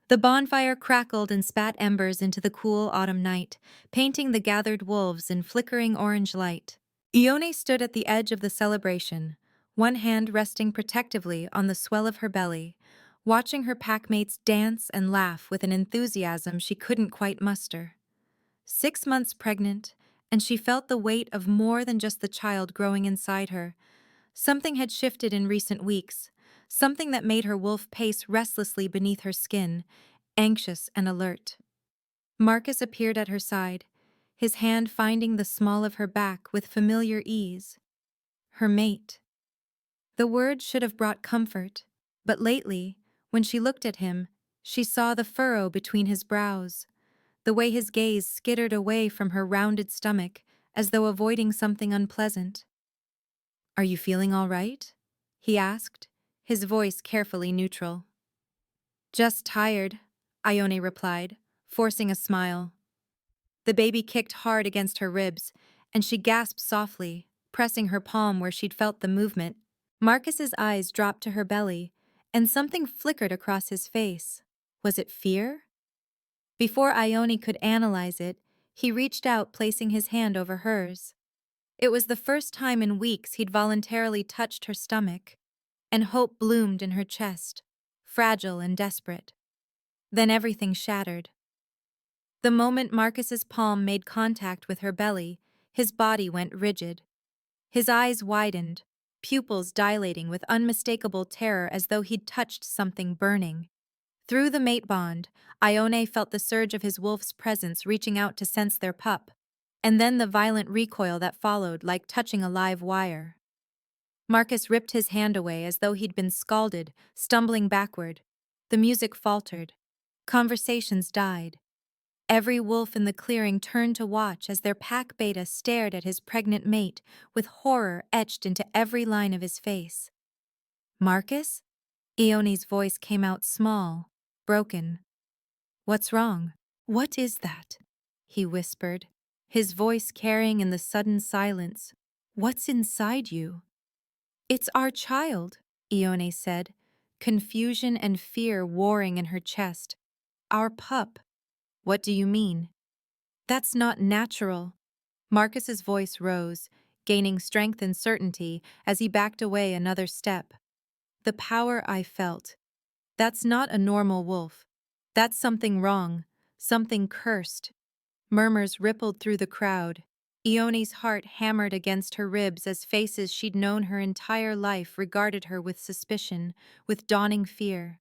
The bonfire crackled and spat embers into the cool autumn night, painting the gathered wolves in flickering orange light. Ione stood at the edge of the celebration, one hand resting protectively on the swell of her belly, watching her packmates dance and laugh with an enthusiasm she couldn't quite muster. 6 months pregnant, and she felt the weight of more than just the child growing inside her. Something had shifted in recent weeks, something that made her wolf pace restlessly beneath her skin, anxious and alert. Marcus appeared at her side, his hand finding the small of her back with familiar ease. Her mate. The word should have brought comfort, but lately, when she looked at him, she saw the furrow between his brows, the way his gaze skittered away from her rounded stomach as though avoiding something unpleasant. "Are you feeling all right?" he asked, his voice carefully neutral. "Just tired," Ione replied, forcing a smile. The baby kicked hard against her ribs, and she gasped softly, pressing her palm where she'd felt the movement. Marcus's eyes dropped to her belly, and something flickered across his face. Was it fear? Before Ione could analyze it, he reached out, placing his hand over hers. It was the first time in weeks he'd voluntarily touched her stomach, and hope bloomed in her chest, fragile and desperate. Then everything shattered. The moment Marcus's palm made contact with her belly, his body went rigid. His eyes widened, pupils dilating with unmistakable terror as though he'd touched something burning. Through the mate bond, Ione felt the surge of his wolf's presence reaching out to sense their pup, and then the violent recoil that followed like touching a live wire. Marcus ripped his hand away as though he'd been scalded, stumbling backward. The music faltered. Conversations died. Every wolf in the clearing turned to watch as their pack beta stared at his pregnant mate with horror etched into every line of his face. "Marcus?" Ione's voice came out small, broken. "What's wrong? What is that?" he whispered, his voice carrying in the sudden silence. "What's inside you?" "It's our child," Ione said, confusion and fear warring in her chest. "Our pup." "What do you mean?" "That's not natural." Marcus's voice rose, gaining strength and certainty as he backed away another step. "The power I felt. That's not a normal wolf. That's something wrong, something cursed." Murmurs rippled through the crowd. Ione's heart hammered against her ribs as faces she'd known her entire life regarded her with suspicion, with dawning fear.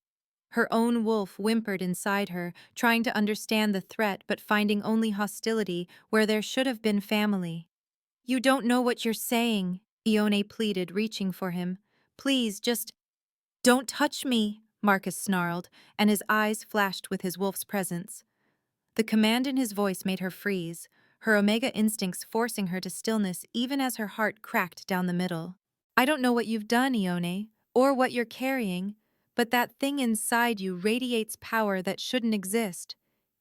Her own wolf whimpered inside her, trying to understand the threat but finding only hostility where there should have been family. "You don't know what you're saying," Ione pleaded, reaching for him. "Please, just don't touch me," Marcus snarled, and his eyes flashed with his wolf's presence. The command in his voice made her freeze, her omega instincts forcing her to stillness even as her heart cracked down the middle. "I don't know what you've done, Ione, or what you're carrying, but that thing inside you radiates power that shouldn't exist.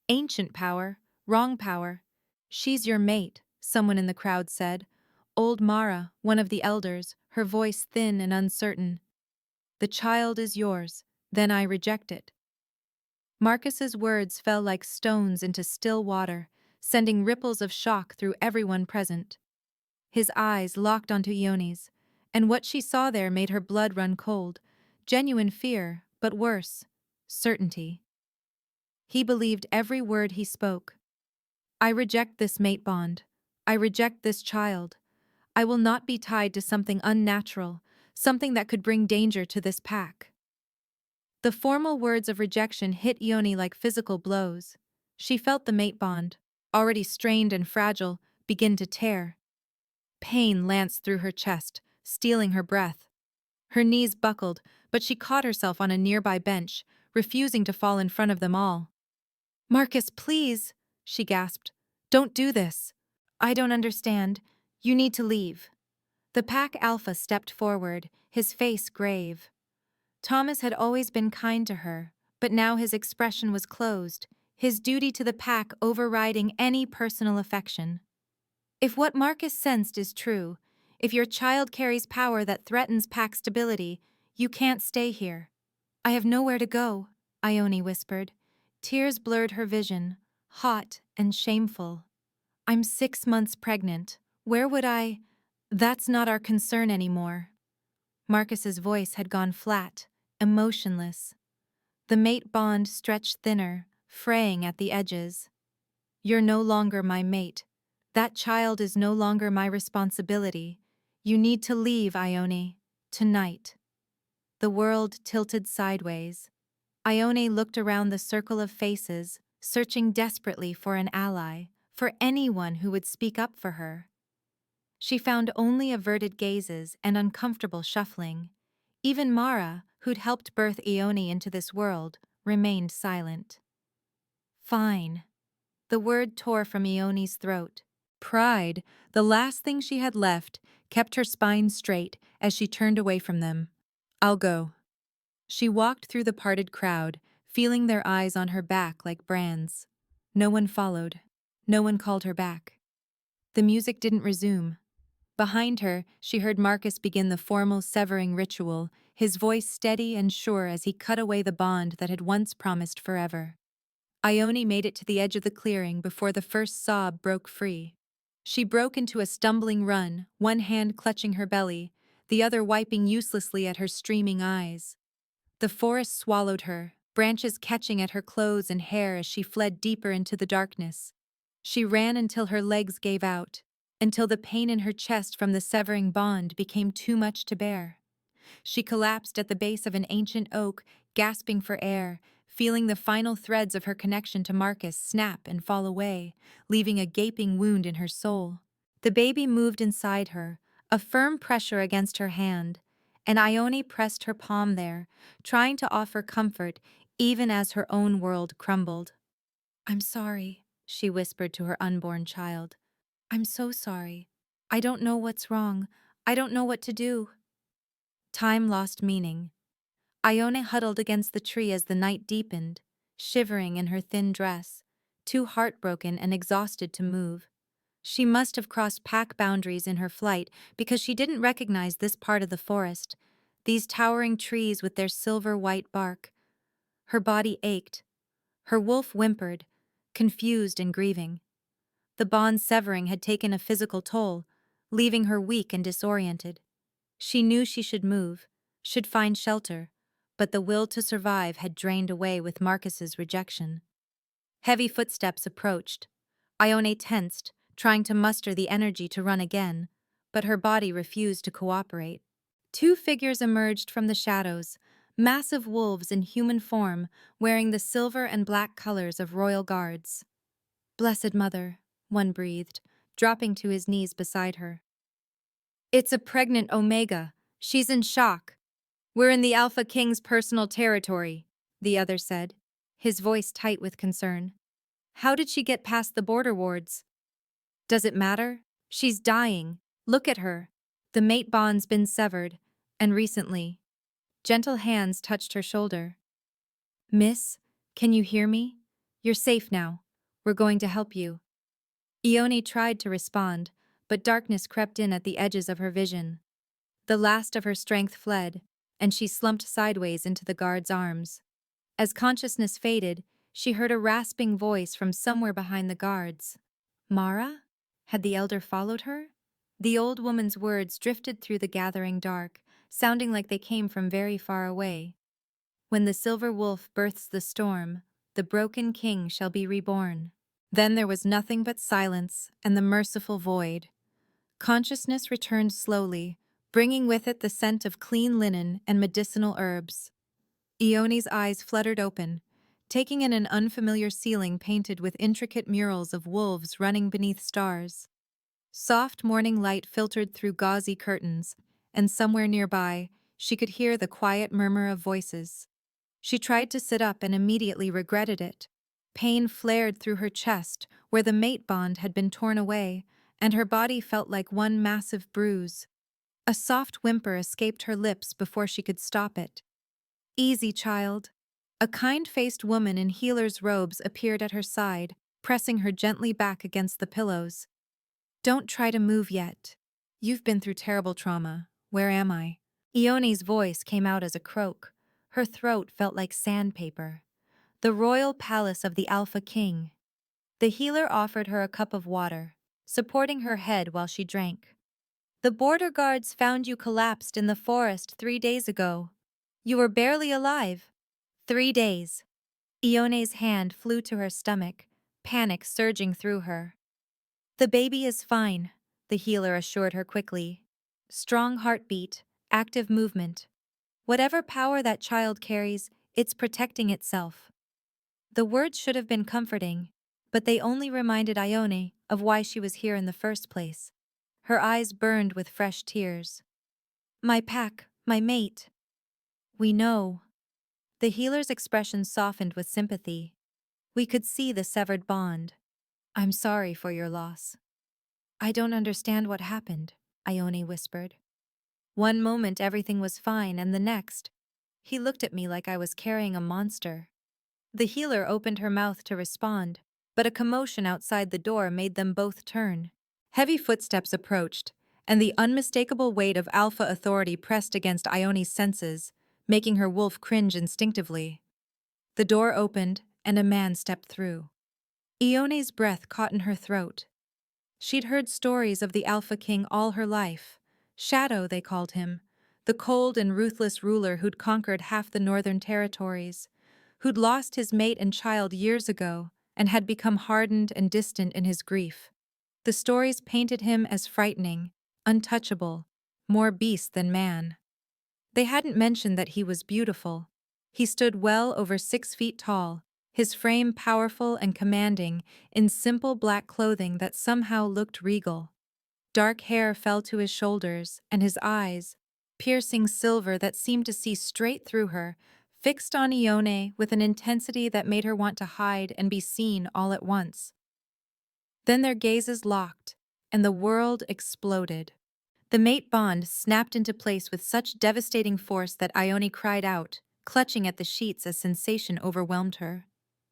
Ancient power, wrong power." "She's your mate," someone in the crowd said. Old Mara, one of the elders, her voice thin and uncertain. "The child is yours, then I reject it." Marcus's words fell like stones into still water, sending ripples of shock through everyone present. His eyes locked onto Ione's, and what she saw there made her blood run cold. Genuine fear, but worse, certainty. He believed every word he spoke. "I reject this mate bond. I reject this child. I will not be tied to something unnatural, something that could bring danger to this pack." The formal words of rejection hit Ione like physical blows. She felt the mate bond, already strained and fragile, begin to tear. Pain lanced through her chest, stealing her breath. Her knees buckled, but she caught herself on a nearby bench, refusing to fall in front of them all. "Marcus, please," she gasped. "Don't do this. I don't understand. You need to leave." The pack alpha stepped forward, his face grave. Thomas had always been kind to her, but now his expression was closed, his duty to the pack overriding any personal affection. "If what Marcus sensed is true, if your child carries power that threatens pack stability, you can't stay here." "I have nowhere to go," Ione whispered, Tears blurred her vision, hot and shameful. I'm 6 months pregnant. Where would I? That's not our concern anymore. Marcus's voice had gone flat, emotionless. The mate bond stretched thinner, fraying at the edges. You're no longer my mate. That child is no longer my responsibility. You need to leave, Ione. Tonight. The world tilted sideways. Ione looked around the circle of faces, searching desperately for an ally, for anyone who would speak up for her. She found only averted gazes and uncomfortable shuffling. Even Mara, who'd helped birth Ione into this world, remained silent. Fine. The word tore from Ione's throat. Pride, the last thing she had left, kept her spine straight as she turned away from them. I'll go. She walked through the parted crowd, feeling their eyes on her back like brands. No one followed. No one called her back. The music didn't resume. Behind her, she heard Marcus begin the formal severing ritual, his voice steady and sure as he cut away the bond that had once promised forever. Ione made it to the edge of the clearing before the first sob broke free. She broke into a stumbling run, one hand clutching her belly, the other wiping uselessly at her streaming eyes. The forest swallowed her, branches catching at her clothes and hair as she fled deeper into the darkness. She ran until her legs gave out, until the pain in her chest from the severing bond became too much to bear. She collapsed at the base of an ancient oak, gasping for air, feeling the final threads of her connection to Marcus snap and fall away, leaving a gaping wound in her soul. The baby moved inside her, a firm pressure against her hand, and Ione pressed her palm there, trying to offer comfort even as her own world crumbled. I'm sorry, she whispered to her unborn child. I'm so sorry. I don't know what's wrong. I don't know what to do. Time lost meaning. Ione huddled against the tree as the night deepened, shivering in her thin dress, too heartbroken and exhausted to move. She must have crossed pack boundaries in her flight because she didn't recognize this part of the forest, these towering trees with their silver-white bark. Her body ached. Her wolf whimpered, confused and grieving. The bond severing had taken a physical toll, leaving her weak and disoriented. She knew she should move, should find shelter, but the will to survive had drained away with Marcus's rejection. Heavy footsteps approached. Ione tensed, trying to muster the energy to run again, but her body refused to cooperate. Two figures emerged from the shadows, massive wolves in human form, wearing the silver and black colors of royal guards. Blessed Mother, one breathed, dropping to his knees beside her. It's a pregnant Omega. She's in shock. We're in the Alpha King's personal territory, the other said, his voice tight with concern. How did she get past the border wards? Does it matter? She's dying. Look at her. The mate bond's been severed, and recently. Gentle hands touched her shoulder. Miss, can you hear me? You're safe now. We're going to help you. Ione tried to respond, but darkness crept in at the edges of her vision. The last of her strength fled, and she slumped sideways into the guard's arms. As consciousness faded, she heard a rasping voice from somewhere behind the guards. Mara? Had the elder followed her? The old woman's words drifted through the gathering dark, sounding like they came from very far away. When the silver wolf births the storm, the broken king shall be reborn. Then there was nothing but silence and the merciful void. Consciousness returned slowly, bringing with it the scent of clean linen and medicinal herbs. Ione's eyes fluttered open, taking in an unfamiliar ceiling painted with intricate murals of wolves running beneath stars. Soft morning light filtered through gauzy curtains, and somewhere nearby, she could hear the quiet murmur of voices. She tried to sit up and immediately regretted it. Pain flared through her chest, where the mate bond had been torn away, and her body felt like one massive bruise. A soft whimper escaped her lips before she could stop it. Easy, child. A kind-faced woman in healer's robes appeared at her side, pressing her gently back against the pillows. Don't try to move yet. You've been through terrible trauma. Where am I? Ione's voice came out as a croak. Her throat felt like sandpaper. the royal palace of the Alpha King. The healer offered her a cup of water, supporting her head while she drank. The border guards found you collapsed in the forest 3 days ago. You were barely alive. 3 days. Ione's hand flew to her stomach, panic surging through her. The baby is fine, the healer assured her quickly. Strong heartbeat, active movement. Whatever power that child carries, it's protecting itself. The words should have been comforting, but they only reminded Ione of why she was here in the first place. Her eyes burned with fresh tears. My pack, my mate. We know. The healer's expression softened with sympathy. We could see the severed bond. I'm sorry for your loss. I don't understand what happened, Ione whispered. One moment everything was fine, and the next, he looked at me like I was carrying a monster. The healer opened her mouth to respond, but a commotion outside the door made them both turn. Heavy footsteps approached, and the unmistakable weight of alpha authority pressed against Ione's senses, making her wolf cringe instinctively. The door opened, and a man stepped through. Ione's breath caught in her throat. She'd heard stories of the Alpha King all her life. Shadow, they called him, the cold and ruthless ruler who'd conquered half the northern territories, who'd lost his mate and child years ago and had become hardened and distant in his grief. The stories painted him as frightening, untouchable, more beast than man. They hadn't mentioned that he was beautiful. He stood well over 6 feet tall, his frame powerful and commanding, in simple black clothing that somehow looked regal. Dark hair fell to his shoulders, and his eyes, piercing silver that seemed to see straight through her, fixed on Ione with an intensity that made her want to hide and be seen all at once. Then their gazes locked, and the world exploded. The mate bond snapped into place with such devastating force that Ione cried out, clutching at the sheets as sensation overwhelmed her.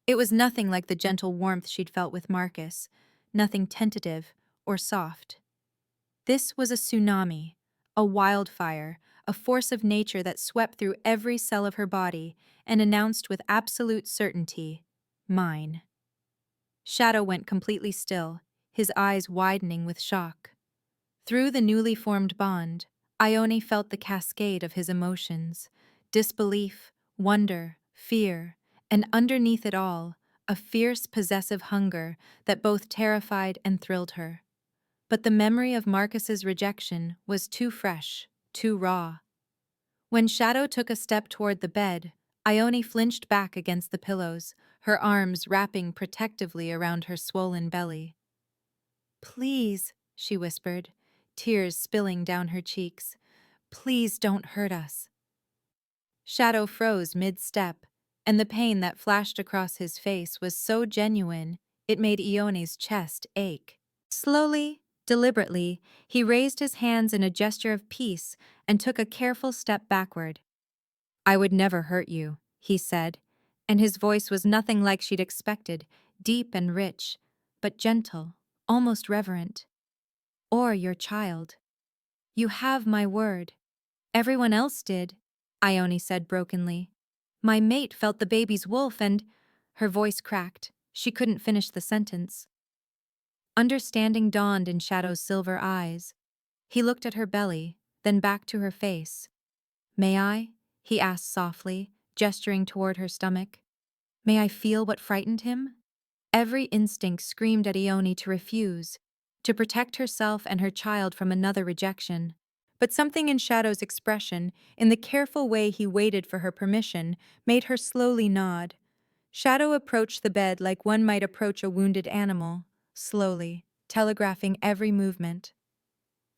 It was nothing like the gentle warmth she'd felt with Marcus, nothing tentative or soft. This was a tsunami, a wildfire, a force of nature that swept through every cell of her body and announced with absolute certainty, mine. Shadow went completely still, his eyes widening with shock. Through the newly formed bond, Ione felt the cascade of his emotions: disbelief, wonder, fear, and underneath it all, a fierce possessive hunger that both terrified and thrilled her. But the memory of Marcus's rejection was too fresh, too raw. When Shadow took a step toward the bed, Ione flinched back against the pillows, her arms wrapping protectively around her swollen belly. "Please," she whispered, tears spilling down her cheeks. "Please don't hurt us." Shadow froze mid-step, and the pain that flashed across his face was so genuine it made Ione's chest ache. Slowly, deliberately, he raised his hands in a gesture of peace and took a careful step backward. "I would never hurt you," he said, and his voice was nothing like she'd expected, deep and rich, but gentle, almost reverent. "Or your child. You have my word." "Everyone else did," Ione said brokenly. "My mate felt the baby's wolf and—" Her voice cracked. She couldn't finish the sentence. Understanding dawned in Shadow's silver eyes. He looked at her belly, then back to her face. "May I?" he asked softly, gesturing toward her stomach. "May I feel what frightened him?" Every instinct screamed at Ione to refuse, to protect herself and her child from another rejection. But something in Shadow's expression, in the careful way he waited for her permission, made her slowly nod. Shadow approached the bed like one might approach a wounded animal, slowly, telegraphing every movement.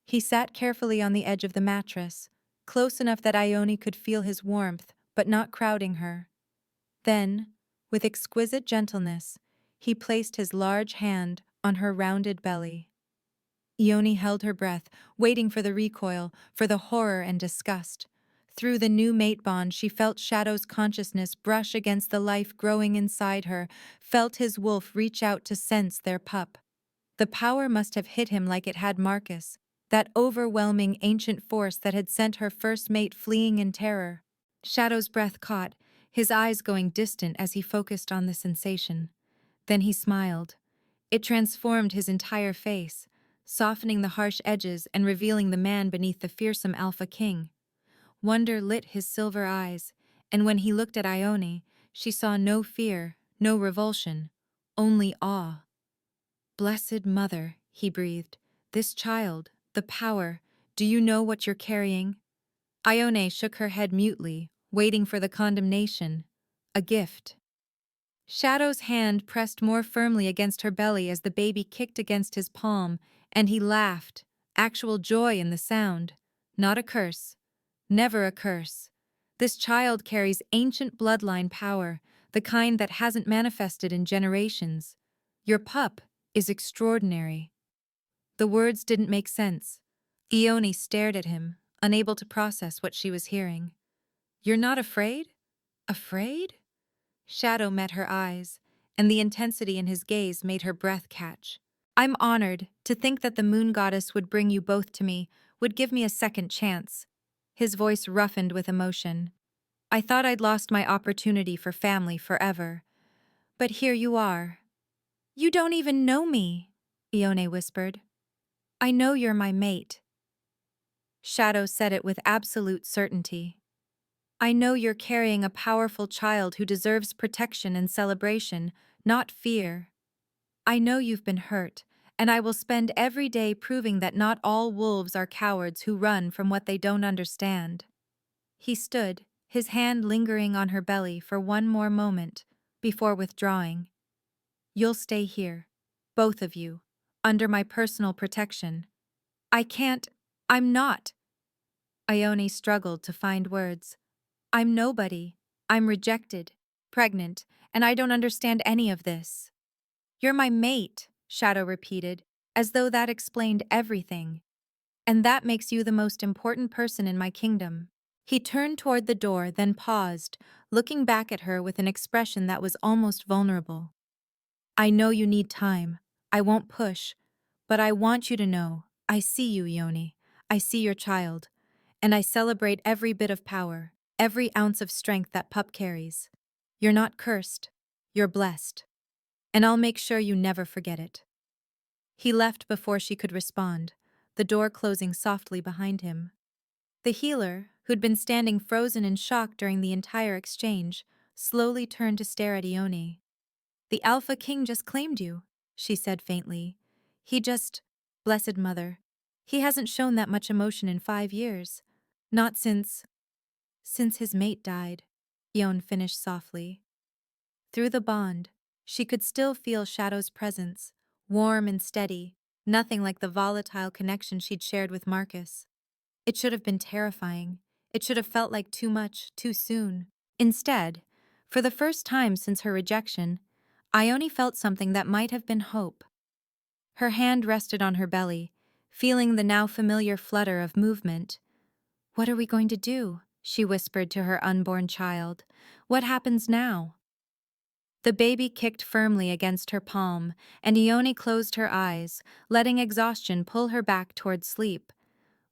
He sat carefully on the edge of the mattress, close enough that Ione could feel his warmth, but not crowding her. Then, with exquisite gentleness, he placed his large hand on her rounded belly. Ione held her breath, waiting for the recoil, for the horror and disgust. Through the new mate bond, she felt Shadow's consciousness brush against the life growing inside her, felt his wolf reach out to sense their pup. The power must have hit him like it had Marcus, that overwhelming ancient force that had sent her first mate fleeing in terror. Shadow's breath caught, his eyes going distant as he focused on the sensation. Then he smiled. It transformed his entire face, softening the harsh edges and revealing the man beneath the fearsome Alpha King. Wonder lit his silver eyes, and when he looked at Ione, she saw no fear, no revulsion, only awe. "Blessed Mother," he breathed, "this child, the power, do you know what you're carrying?" Ione shook her head mutely, waiting for the condemnation. A gift. Shadow's hand pressed more firmly against her belly as the baby kicked against his palm, and he laughed, actual joy in the sound. Not a curse. Never a curse. This child carries ancient bloodline power, the kind that hasn't manifested in generations. Your pup is extraordinary. The words didn't make sense. Ione stared at him, unable to process what she was hearing. "You're not afraid? Afraid?" Shadow met her eyes, and the intensity in his gaze made her breath catch. "I'm honored to think that the moon goddess would bring you both to me, would give me a second chance." His voice roughened with emotion. "I thought I'd lost my opportunity for family forever. But here you are." "You don't even know me," Ione whispered. "I know you're my mate." Shadow said it with absolute certainty. "I know you're carrying a powerful child who deserves protection and celebration, not fear. I know you've been hurt, and I will spend every day proving that not all wolves are cowards who run from what they don't understand." He stood, his hand lingering on her belly for one more moment, before withdrawing. "You'll stay here, both of you, under my personal protection." "I can't. I'm not." Ione struggled to find words. "I'm nobody. I'm rejected, pregnant, and I don't understand any of this." "You're my mate," Shadow repeated, as though that explained everything. "And that makes you the most important person in my kingdom." He turned toward the door, then paused, looking back at her with an expression that was almost vulnerable. "I know you need time. I won't push. But I want you to know, I see you, Ione. I see your child. And I celebrate every bit of power, every ounce of strength that pup carries. You're not cursed. You're blessed. And I'll make sure you never forget it." He left before she could respond, the door closing softly behind him. The healer, who'd been standing frozen in shock during the entire exchange, slowly turned to stare at Ione. "The Alpha King just claimed you," she said faintly. "He just, blessed mother, he hasn't shown that much emotion in 5 years. Not since his mate died," Ione finished softly. Through the bond, she could still feel Shadow's presence, warm and steady, nothing like the volatile connection she'd shared with Marcus. It should have been terrifying. It should have felt like too much, too soon. Instead, for the first time since her rejection, Ione felt something that might have been hope. Her hand rested on her belly, feeling the now familiar flutter of movement. "What are we going to do?" she whispered to her unborn child. "What happens now?" The baby kicked firmly against her palm, and Ione closed her eyes, letting exhaustion pull her back toward sleep.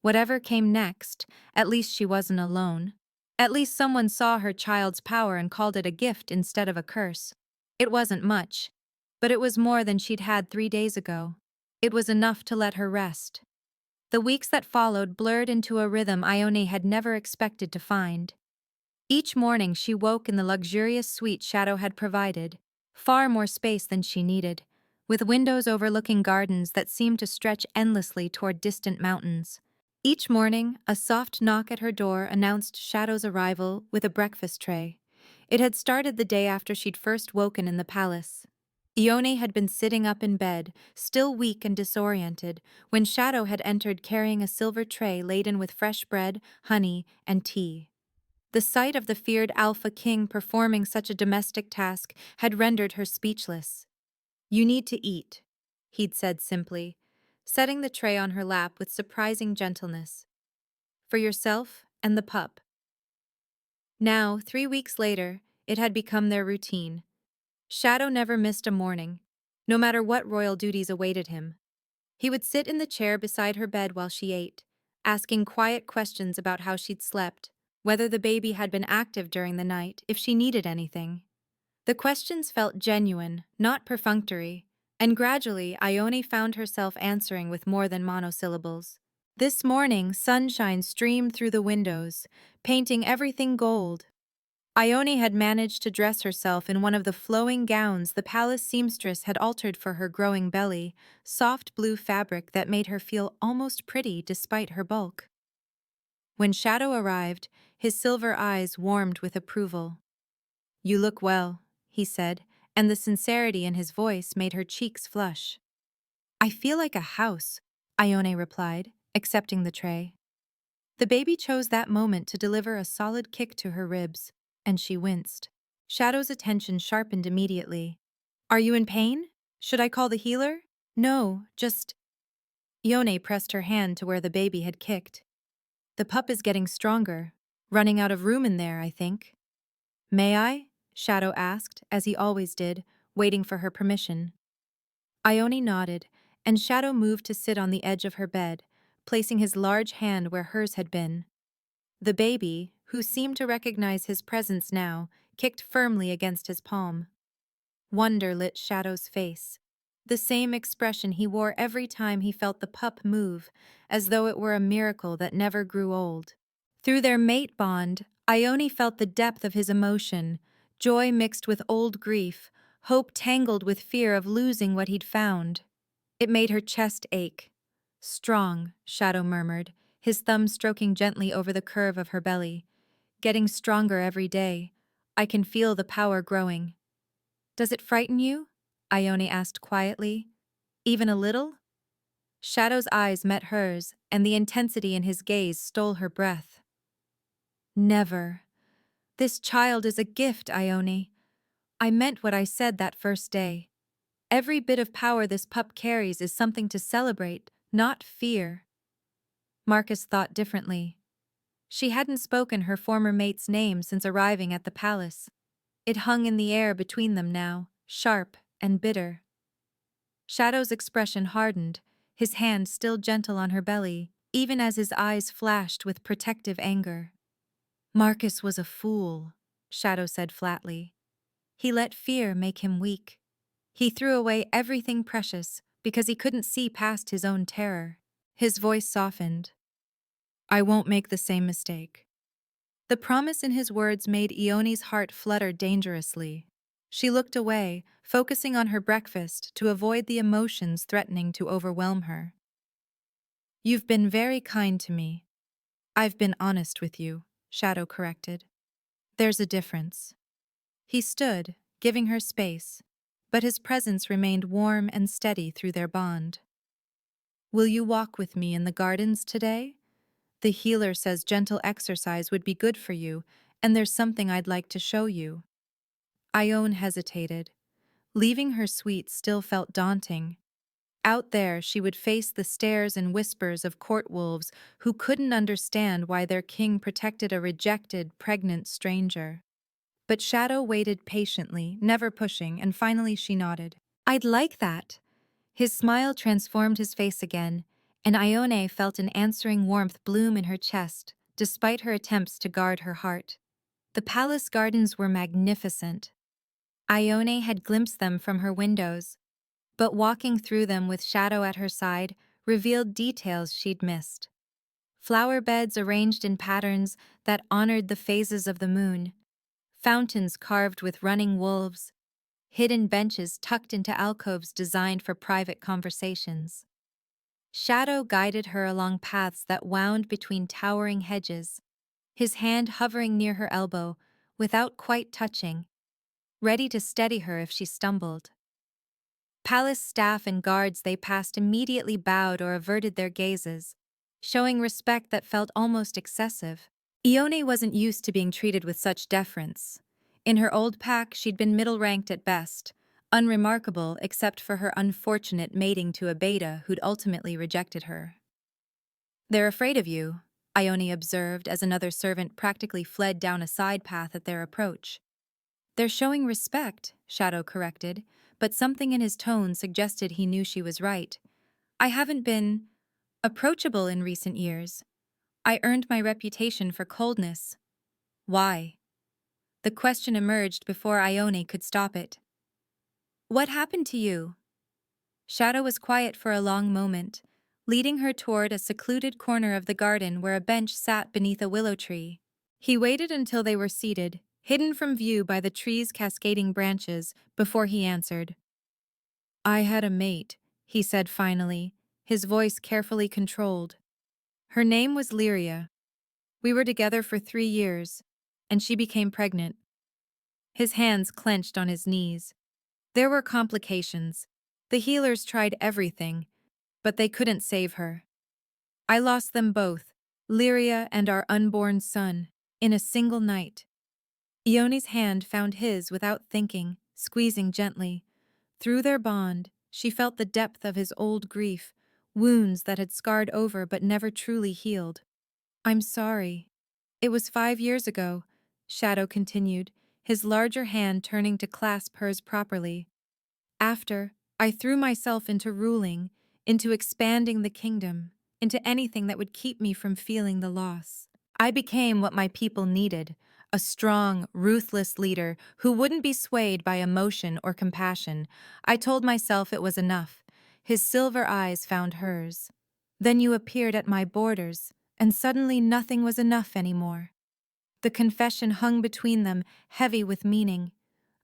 Whatever came next, at least she wasn't alone. At least someone saw her child's power and called it a gift instead of a curse. It wasn't much, but it was more than she'd had 3 days ago. It was enough to let her rest. The weeks that followed blurred into a rhythm Ione had never expected to find. Each morning she woke in the luxurious suite Shadow had provided, far more space than she needed, with windows overlooking gardens that seemed to stretch endlessly toward distant mountains. Each morning, a soft knock at her door announced Shadow's arrival with a breakfast tray. It had started the day after she'd first woken in the palace. Ione had been sitting up in bed, still weak and disoriented, when Shadow had entered carrying a silver tray laden with fresh bread, honey, and tea. The sight of the feared Alpha King performing such a domestic task had rendered her speechless. "You need to eat," he'd said simply, setting the tray on her lap with surprising gentleness. "For yourself and the pup." Now, 3 weeks later, it had become their routine. Shadow never missed a morning, no matter what royal duties awaited him. He would sit in the chair beside her bed while she ate, asking quiet questions about how she'd slept, whether the baby had been active during the night, if she needed anything. The questions felt genuine, not perfunctory, and gradually Ione found herself answering with more than monosyllables. This morning, sunshine streamed through the windows, painting everything gold. Ione had managed to dress herself in one of the flowing gowns the palace seamstress had altered for her growing belly, soft blue fabric that made her feel almost pretty despite her bulk. When Shadow arrived, his silver eyes warmed with approval. "You look well," he said, and the sincerity in his voice made her cheeks flush. "I feel like a house," Ione replied, accepting the tray. The baby chose that moment to deliver a solid kick to her ribs, and she winced. Shadow's attention sharpened immediately. "Are you in pain? Should I call the healer?" "No, just—" Ione pressed her hand to where the baby had kicked. "The pup is getting stronger. Running out of room in there, I think." "May I?" Shadow asked, as he always did, waiting for her permission. Ione nodded, and Shadow moved to sit on the edge of her bed, placing his large hand where hers had been. The baby, who seemed to recognize his presence now, kicked firmly against his palm. Wonder lit Shadow's face. The same expression he wore every time he felt the pup move, as though it were a miracle that never grew old. Through their mate bond, Ione felt the depth of his emotion, joy mixed with old grief, hope tangled with fear of losing what he'd found. It made her chest ache. "Strong," Shadow murmured, his thumb stroking gently over the curve of her belly. "Getting stronger every day. I can feel the power growing." "Does it frighten you?" Ione asked quietly. "Even a little?" Shadow's eyes met hers, and the intensity in his gaze stole her breath. "Never. This child is a gift, Ione. I meant what I said that first day. Every bit of power this pup carries is something to celebrate, not fear." Marcus thought differently. She hadn't spoken her former mate's name since arriving at the palace. It hung in the air between them now, sharp and bitter. Shadow's expression hardened, his hand still gentle on her belly, even as his eyes flashed with protective anger. "Marcus was a fool," Shadow said flatly. "He let fear make him weak. He threw away everything precious because he couldn't see past his own terror." His voice softened. "I won't make the same mistake." The promise in his words made Ione's heart flutter dangerously. She looked away, focusing on her breakfast to avoid the emotions threatening to overwhelm her. "You've been very kind to me." "I've been honest with you," Shadow corrected. "There's a difference." He stood, giving her space, but his presence remained warm and steady through their bond. "Will you walk with me in the gardens today? The healer says gentle exercise would be good for you, and there's something I'd like to show you." Ione hesitated. Leaving her suite still felt daunting. Out there, she would face the stares and whispers of court wolves who couldn't understand why their king protected a rejected, pregnant stranger. But Shadow waited patiently, never pushing, and finally she nodded. "I'd like that." His smile transformed his face again, and Ione felt an answering warmth bloom in her chest, despite her attempts to guard her heart. The palace gardens were magnificent. Ione had glimpsed them from her windows, but walking through them with Shadow at her side revealed details she'd missed. Flower beds arranged in patterns that honored the phases of the moon, fountains carved with running wolves, hidden benches tucked into alcoves designed for private conversations. Shadow guided her along paths that wound between towering hedges, his hand hovering near her elbow without quite touching, ready to steady her if she stumbled. Palace staff and guards they passed immediately bowed or averted their gazes, showing respect that felt almost excessive. Ione wasn't used to being treated with such deference. In her old pack, she'd been middle-ranked at best, unremarkable except for her unfortunate mating to a beta who'd ultimately rejected her. "They're afraid of you," Ione observed as another servant practically fled down a side path at their approach. "They're showing respect," Shadow corrected, but something in his tone suggested he knew she was right. "I haven't been approachable in recent years. I earned my reputation for coldness," Why? The question emerged before Ione could stop it. What happened to you? Shadow was quiet for a long moment, leading her toward a secluded corner of the garden where a bench sat beneath a willow tree. He waited until they were seated, hidden from view by the tree's cascading branches, before he answered. I had a mate, he said finally, his voice carefully controlled. Her name was Lyria. We were together for 3 years, and she became pregnant. His hands clenched on his knees. There were complications. The healers tried everything, but they couldn't save her. I lost them both, Lyria and our unborn son, in a single night. Ione's hand found his without thinking, squeezing gently. Through their bond, she felt the depth of his old grief, wounds that had scarred over but never truly healed. I'm sorry. It was 5 years ago, Shadow continued, his larger hand turning to clasp hers properly. After, I threw myself into ruling, into expanding the kingdom, into anything that would keep me from feeling the loss. I became what my people needed, a strong, ruthless leader who wouldn't be swayed by emotion or compassion. I told myself it was enough. His silver eyes found hers. Then you appeared at my borders, and suddenly nothing was enough anymore. The confession hung between them, heavy with meaning.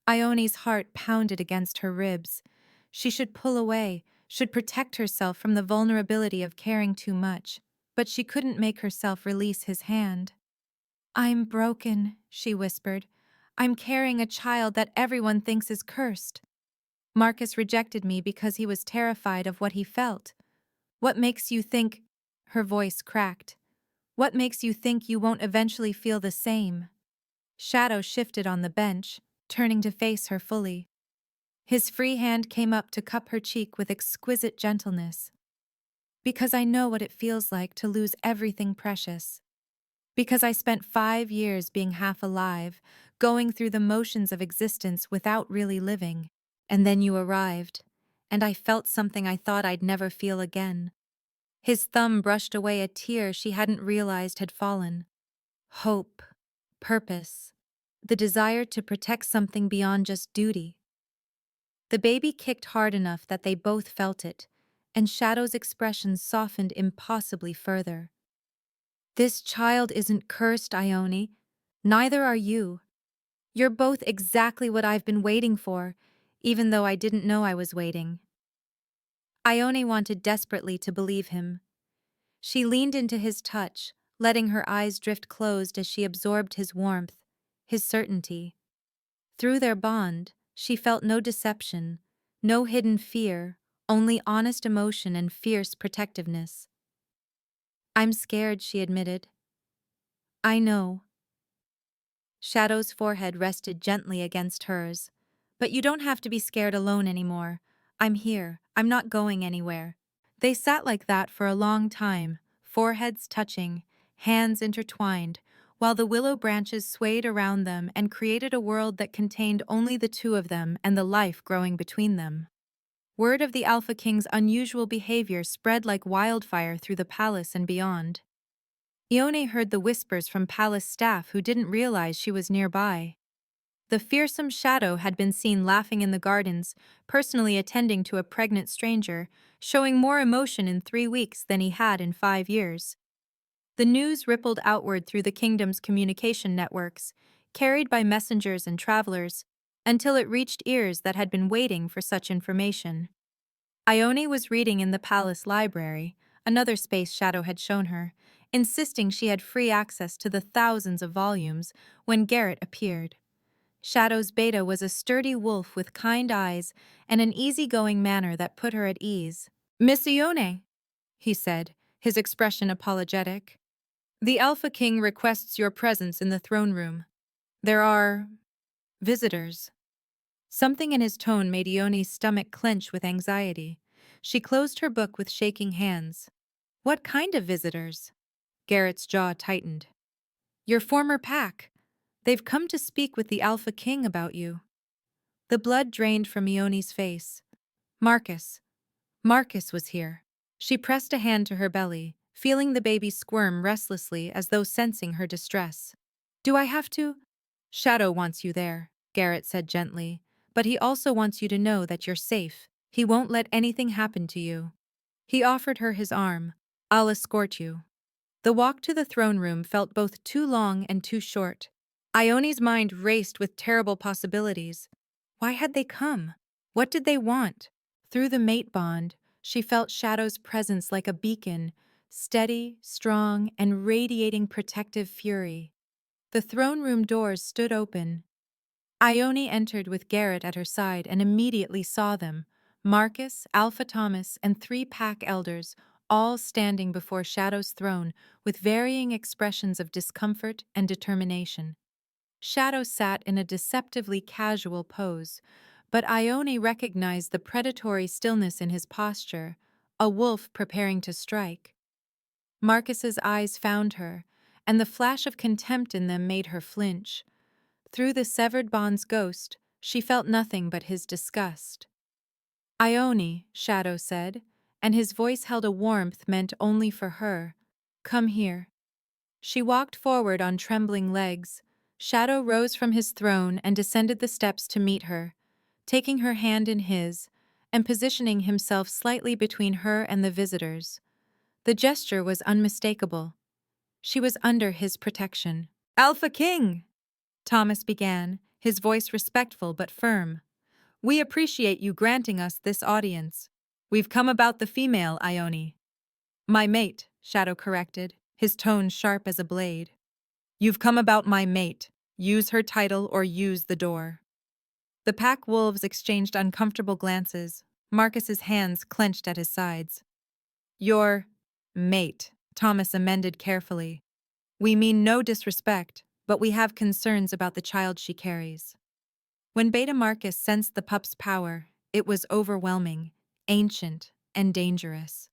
Ione's heart pounded against her ribs. She should pull away, should protect herself from the vulnerability of caring too much, but she couldn't make herself release his hand. I'm broken, she whispered. I'm carrying a child that everyone thinks is cursed. Marcus rejected me because he was terrified of what he felt. What makes you think... Her voice cracked. What makes you think you won't eventually feel the same? Shadow shifted on the bench, turning to face her fully. His free hand came up to cup her cheek with exquisite gentleness. Because I know what it feels like to lose everything precious. Because I spent 5 years being half alive, going through the motions of existence without really living. And then you arrived, and I felt something I thought I'd never feel again. His thumb brushed away a tear she hadn't realized had fallen. Hope, purpose, the desire to protect something beyond just duty. The baby kicked hard enough that they both felt it, and Shadow's expression softened impossibly further. This child isn't cursed, Ione. Neither are you. You're both exactly what I've been waiting for, even though I didn't know I was waiting. Ione wanted desperately to believe him. She leaned into his touch, letting her eyes drift closed as she absorbed his warmth, his certainty. Through their bond, she felt no deception, no hidden fear, only honest emotion and fierce protectiveness. I'm scared, she admitted. I know. Shadow's forehead rested gently against hers. But you don't have to be scared alone anymore. I'm here. I'm not going anywhere. They sat like that for a long time, foreheads touching, hands intertwined, while the willow branches swayed around them and created a world that contained only the two of them and the life growing between them. Word of the Alpha King's unusual behavior spread like wildfire through the palace and beyond. Ione heard the whispers from palace staff who didn't realize she was nearby. The fearsome Shadow had been seen laughing in the gardens, personally attending to a pregnant stranger, showing more emotion in 3 weeks than he had in 5 years. The news rippled outward through the kingdom's communication networks, carried by messengers and travelers, until it reached ears that had been waiting for such information. Ione was reading in the palace library, another space Shadow had shown her, insisting she had free access to the thousands of volumes, when Garrett appeared. Shadow's beta was a sturdy wolf with kind eyes and an easygoing manner that put her at ease. Miss Ione, he said, his expression apologetic. The Alpha King requests your presence in the throne room. There are... visitors. Something in his tone made Ione's stomach clench with anxiety. She closed her book with shaking hands. What kind of visitors? Garrett's jaw tightened. Your former pack. They've come to speak with the Alpha King about you. The blood drained from Ione's face. Marcus. Marcus was here. She pressed a hand to her belly, feeling the baby squirm restlessly as though sensing her distress. Do I have to? Shadow wants you there, Garrett said gently, but he also wants you to know that you're safe. He won't let anything happen to you. He offered her his arm. I'll escort you. The walk to the throne room felt both too long and too short. Ione's mind raced with terrible possibilities. Why had they come? What did they want? Through the mate bond, she felt Shadow's presence like a beacon, steady, strong, and radiating protective fury. The throne room doors stood open. Ione entered with Garrett at her side and immediately saw them, Marcus, Alpha Thomas, and 3 pack elders, all standing before Shadow's throne with varying expressions of discomfort and determination. Shadow sat in a deceptively casual pose, but Ione recognized the predatory stillness in his posture, a wolf preparing to strike. Marcus's eyes found her, and the flash of contempt in them made her flinch. Through the severed bond's ghost, she felt nothing but his disgust. Ione, Shadow said, and his voice held a warmth meant only for her. Come here. She walked forward on trembling legs. Shadow rose from his throne and descended the steps to meet her, taking her hand in his and positioning himself slightly between her and the visitors. The gesture was unmistakable. She was under his protection. Alpha King! Thomas began, his voice respectful but firm. We appreciate you granting us this audience. We've come about the female, Ione. My mate, Shadow corrected, his tone sharp as a blade. You've come about my mate. Use her title or use the door. The pack wolves exchanged uncomfortable glances, Marcus's hands clenched at his sides. Your mate, Thomas amended carefully. We mean no disrespect, but we have concerns about the child she carries. When Beta Marcus sensed the pup's power, it was overwhelming, ancient, and dangerous.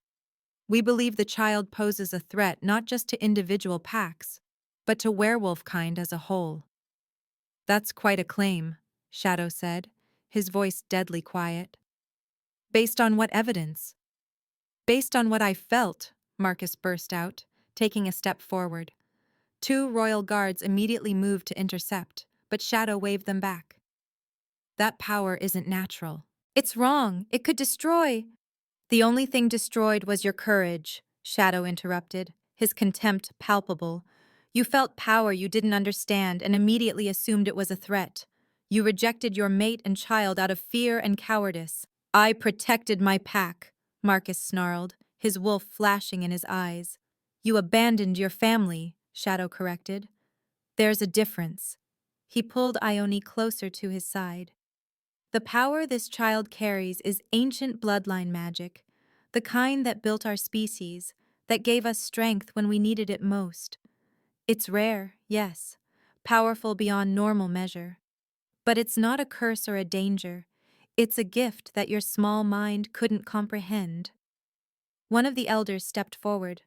We believe the child poses a threat not just to individual packs, but to werewolf kind as a whole. That's quite a claim, Shadow said, his voice deadly quiet. Based on what evidence? Based on what I felt, Marcus burst out, taking a step forward. 2 royal guards immediately moved to intercept, but Shadow waved them back. That power isn't natural. It's wrong. It could destroy. The only thing destroyed was your courage, Shadow interrupted, his contempt palpable. You felt power you didn't understand and immediately assumed it was a threat. You rejected your mate and child out of fear and cowardice. I protected my pack, Marcus snarled, his wolf flashing in his eyes. You abandoned your family, Shadow corrected. There's a difference. He pulled Ione closer to his side. The power this child carries is ancient bloodline magic, the kind that built our species, that gave us strength when we needed it most. It's rare, yes, powerful beyond normal measure. But it's not a curse or a danger. It's a gift that your small mind couldn't comprehend. One of the elders stepped forward.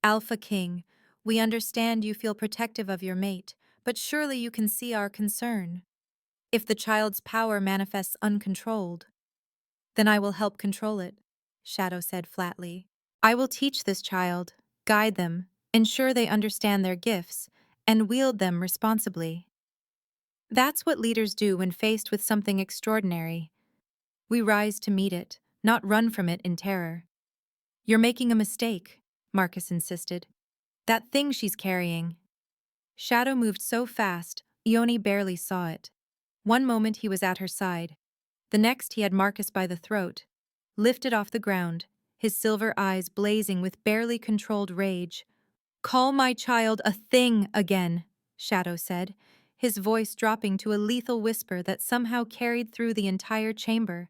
Alpha King, we understand you feel protective of your mate, but surely you can see our concern. If the child's power manifests uncontrolled, then I will help control it, Shadow said flatly. I will teach this child, guide them, ensure they understand their gifts, and wield them responsibly. That's what leaders do when faced with something extraordinary. We rise to meet it, not run from it in terror. You're making a mistake, Marcus insisted. That thing she's carrying. Shadow moved so fast, Ione barely saw it. One moment he was at her side. The next he had Marcus by the throat, lifted off the ground, his silver eyes blazing with barely controlled rage. Call my child a thing again, Shadow said, his voice dropping to a lethal whisper that somehow carried through the entire chamber.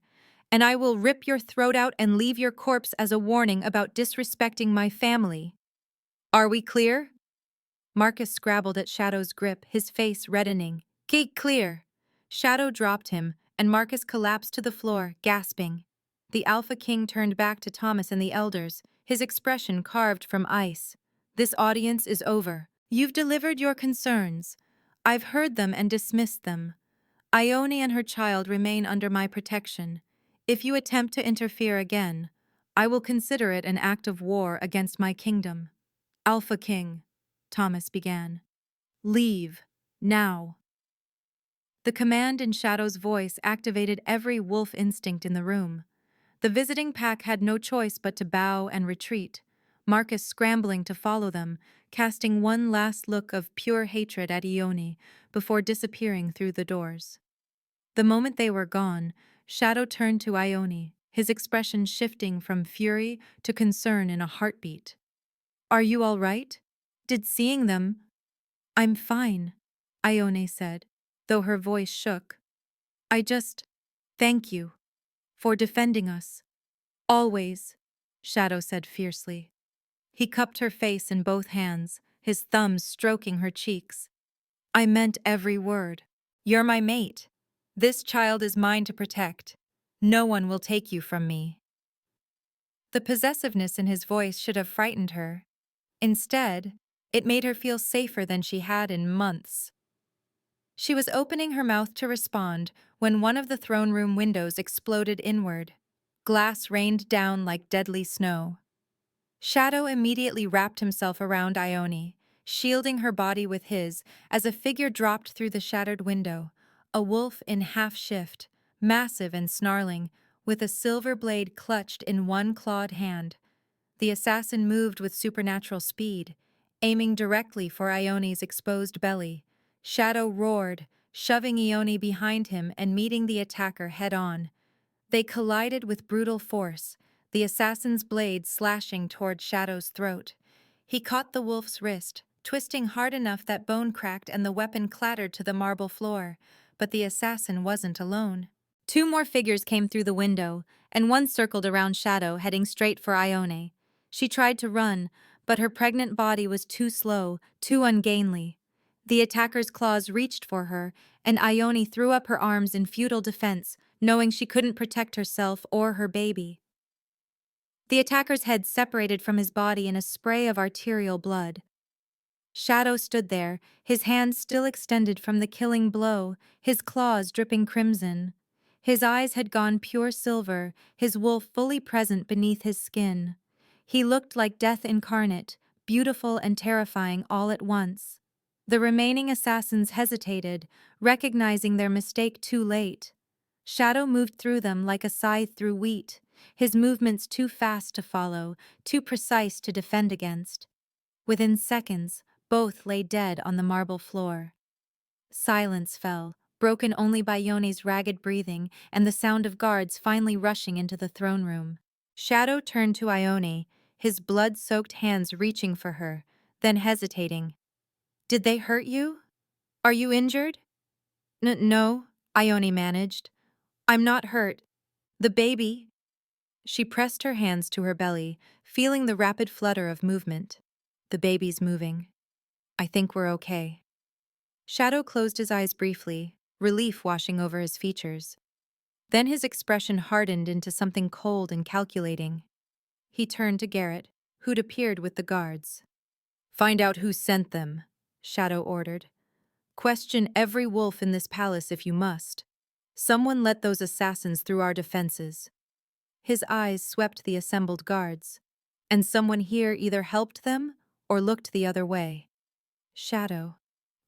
And I will rip your throat out and leave your corpse as a warning about disrespecting my family. Are we clear? Marcus scrabbled at Shadow's grip, his face reddening. Gate clear. Shadow dropped him, and Marcus collapsed to the floor, gasping. The Alpha King turned back to Thomas and the elders, his expression carved from ice. This audience is over. You've delivered your concerns. I've heard them and dismissed them. Ione and her child remain under my protection. If you attempt to interfere again, I will consider it an act of war against my kingdom. Alpha King, Thomas began. Leave. Now. The command in Shadow's voice activated every wolf instinct in the room. The visiting pack had no choice but to bow and retreat, Marcus scrambling to follow them, casting one last look of pure hatred at Ione before disappearing through the doors. The moment they were gone, Shadow turned to Ione, his expression shifting from fury to concern in a heartbeat. "Are you all right? Did seeing them—" "I'm fine," Ione said, though her voice shook. "I just— thank you for defending us. Always," Shadow said fiercely. He cupped her face in both hands, his thumbs stroking her cheeks. "I meant every word. You're my mate. This child is mine to protect. No one will take you from me." The possessiveness in his voice should have frightened her. Instead, it made her feel safer than she had in months. She was opening her mouth to respond when one of the throne room windows exploded inward. Glass rained down like deadly snow. Shadow immediately wrapped himself around Ione, shielding her body with his as a figure dropped through the shattered window, a wolf in half shift, massive and snarling, with a silver blade clutched in one clawed hand. The assassin moved with supernatural speed, aiming directly for Ione's exposed belly. Shadow roared, shoving Ione behind him and meeting the attacker head-on. They collided with brutal force, the assassin's blade slashing toward Shadow's throat. He caught the wolf's wrist, twisting hard enough that bone cracked and the weapon clattered to the marble floor. But the assassin wasn't alone. Two more figures came through the window, and one circled around Shadow, heading straight for Ione. She tried to run, but her pregnant body was too slow, too ungainly. The attacker's claws reached for her, and Ione threw up her arms in futile defense, knowing she couldn't protect herself or her baby. The attacker's head separated from his body in a spray of arterial blood. Shadow stood there, his hands still extended from the killing blow, his claws dripping crimson. His eyes had gone pure silver, his wolf fully present beneath his skin. He looked like death incarnate, beautiful and terrifying all at once. The remaining assassins hesitated, recognizing their mistake too late. Shadow moved through them like a scythe through wheat, his movements too fast to follow, too precise to defend against. Within seconds, both lay dead on the marble floor. Silence fell, broken only by Yone's ragged breathing and the sound of guards finally rushing into the throne room. Shadow turned to Ione, his blood-soaked hands reaching for her, then hesitating. "Did they hurt you? Are you injured?" No," Ione managed. "I'm not hurt. The baby—" She pressed her hands to her belly, feeling the rapid flutter of movement. "The baby's moving. I think we're okay." Shadow closed his eyes briefly, relief washing over his features. Then his expression hardened into something cold and calculating. He turned to Garrett, who'd appeared with the guards. "Find out who sent them," Shadow ordered. "Question every wolf in this palace if you must. Someone let those assassins through our defenses." His eyes swept the assembled guards. "And someone here either helped them or looked the other way." "Shadow,"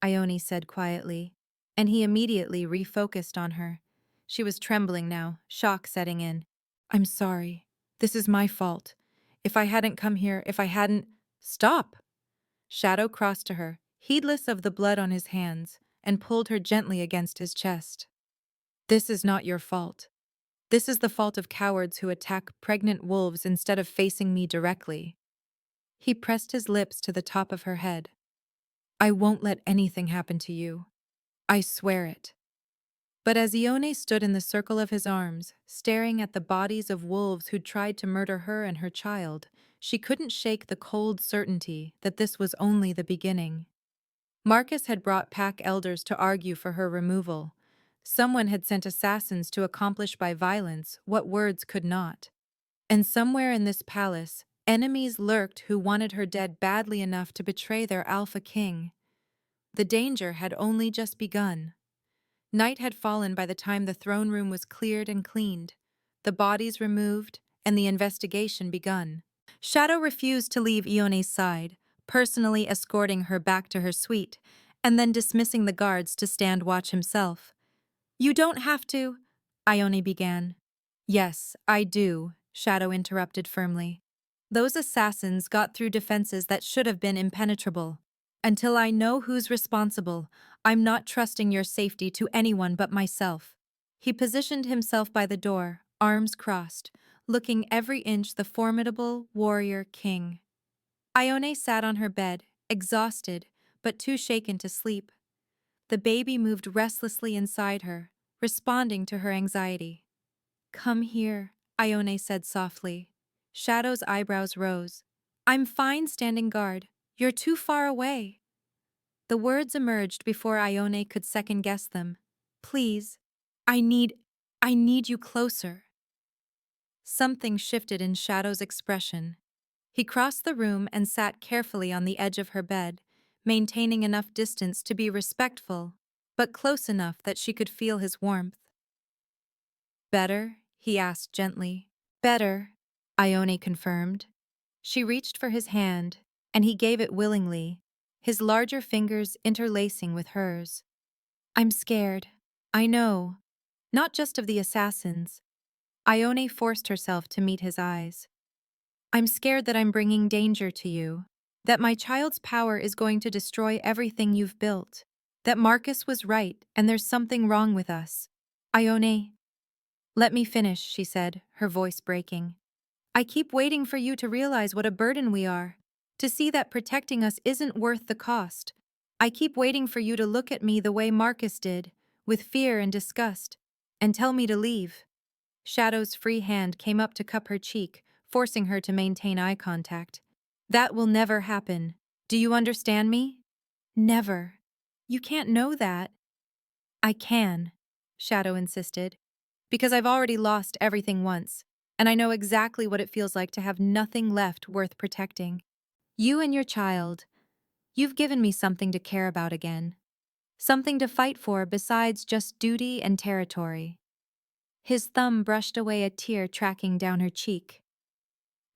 Ione said quietly, and he immediately refocused on her. She was trembling now, shock setting in. "I'm sorry. This is my fault. If I hadn't come here, if I hadn't—" "Stop!" Shadow crossed to her, heedless of the blood on his hands, and pulled her gently against his chest. "This is not your fault. This is the fault of cowards who attack pregnant wolves instead of facing me directly." He pressed his lips to the top of her head. "I won't let anything happen to you. I swear it." But as Ione stood in the circle of his arms, staring at the bodies of wolves who'd tried to murder her and her child, she couldn't shake the cold certainty that this was only the beginning. Marcus had brought pack elders to argue for her removal. Someone had sent assassins to accomplish by violence what words could not. And somewhere in this palace, enemies lurked who wanted her dead badly enough to betray their alpha king. The danger had only just begun. Night had fallen by the time the throne room was cleared and cleaned, the bodies removed, and the investigation begun. Shadow refused to leave Ione's side, personally escorting her back to her suite, and then dismissing the guards to stand watch himself. You don't have to, Ione began. Yes, I do, Shadow interrupted firmly. Those assassins got through defenses that should have been impenetrable. Until I know who's responsible, I'm not trusting your safety to anyone but myself. He positioned himself by the door, arms crossed, looking every inch the formidable warrior king. Ione sat on her bed, exhausted, but too shaken to sleep. The baby moved restlessly inside her, responding to her anxiety. Come here, Ione said softly. Shadow's eyebrows rose. I'm fine standing guard. You're too far away. The words emerged before Ione could second-guess them. Please, I need you closer. Something shifted in Shadow's expression. He crossed the room and sat carefully on the edge of her bed, maintaining enough distance to be respectful, but close enough that she could feel his warmth. Better? He asked gently. Better, Ione confirmed. She reached for his hand, and he gave it willingly, his larger fingers interlacing with hers. I'm scared. I know. Not just of the assassins. Ione forced herself to meet his eyes. I'm scared that I'm bringing danger to you, that my child's power is going to destroy everything you've built, that Marcus was right and there's something wrong with us. Ione. Let me finish, she said, her voice breaking. I keep waiting for you to realize what a burden we are, to see that protecting us isn't worth the cost. I keep waiting for you to look at me the way Marcus did, with fear and disgust, and tell me to leave. Shadow's free hand came up to cup her cheek, forcing her to maintain eye contact. That will never happen. Do you understand me? Never. You can't know that. I can, Shadow insisted, because I've already lost everything once, and I know exactly what it feels like to have nothing left worth protecting. You and your child, you've given me something to care about again. Something to fight for besides just duty and territory. His thumb brushed away a tear tracking down her cheek.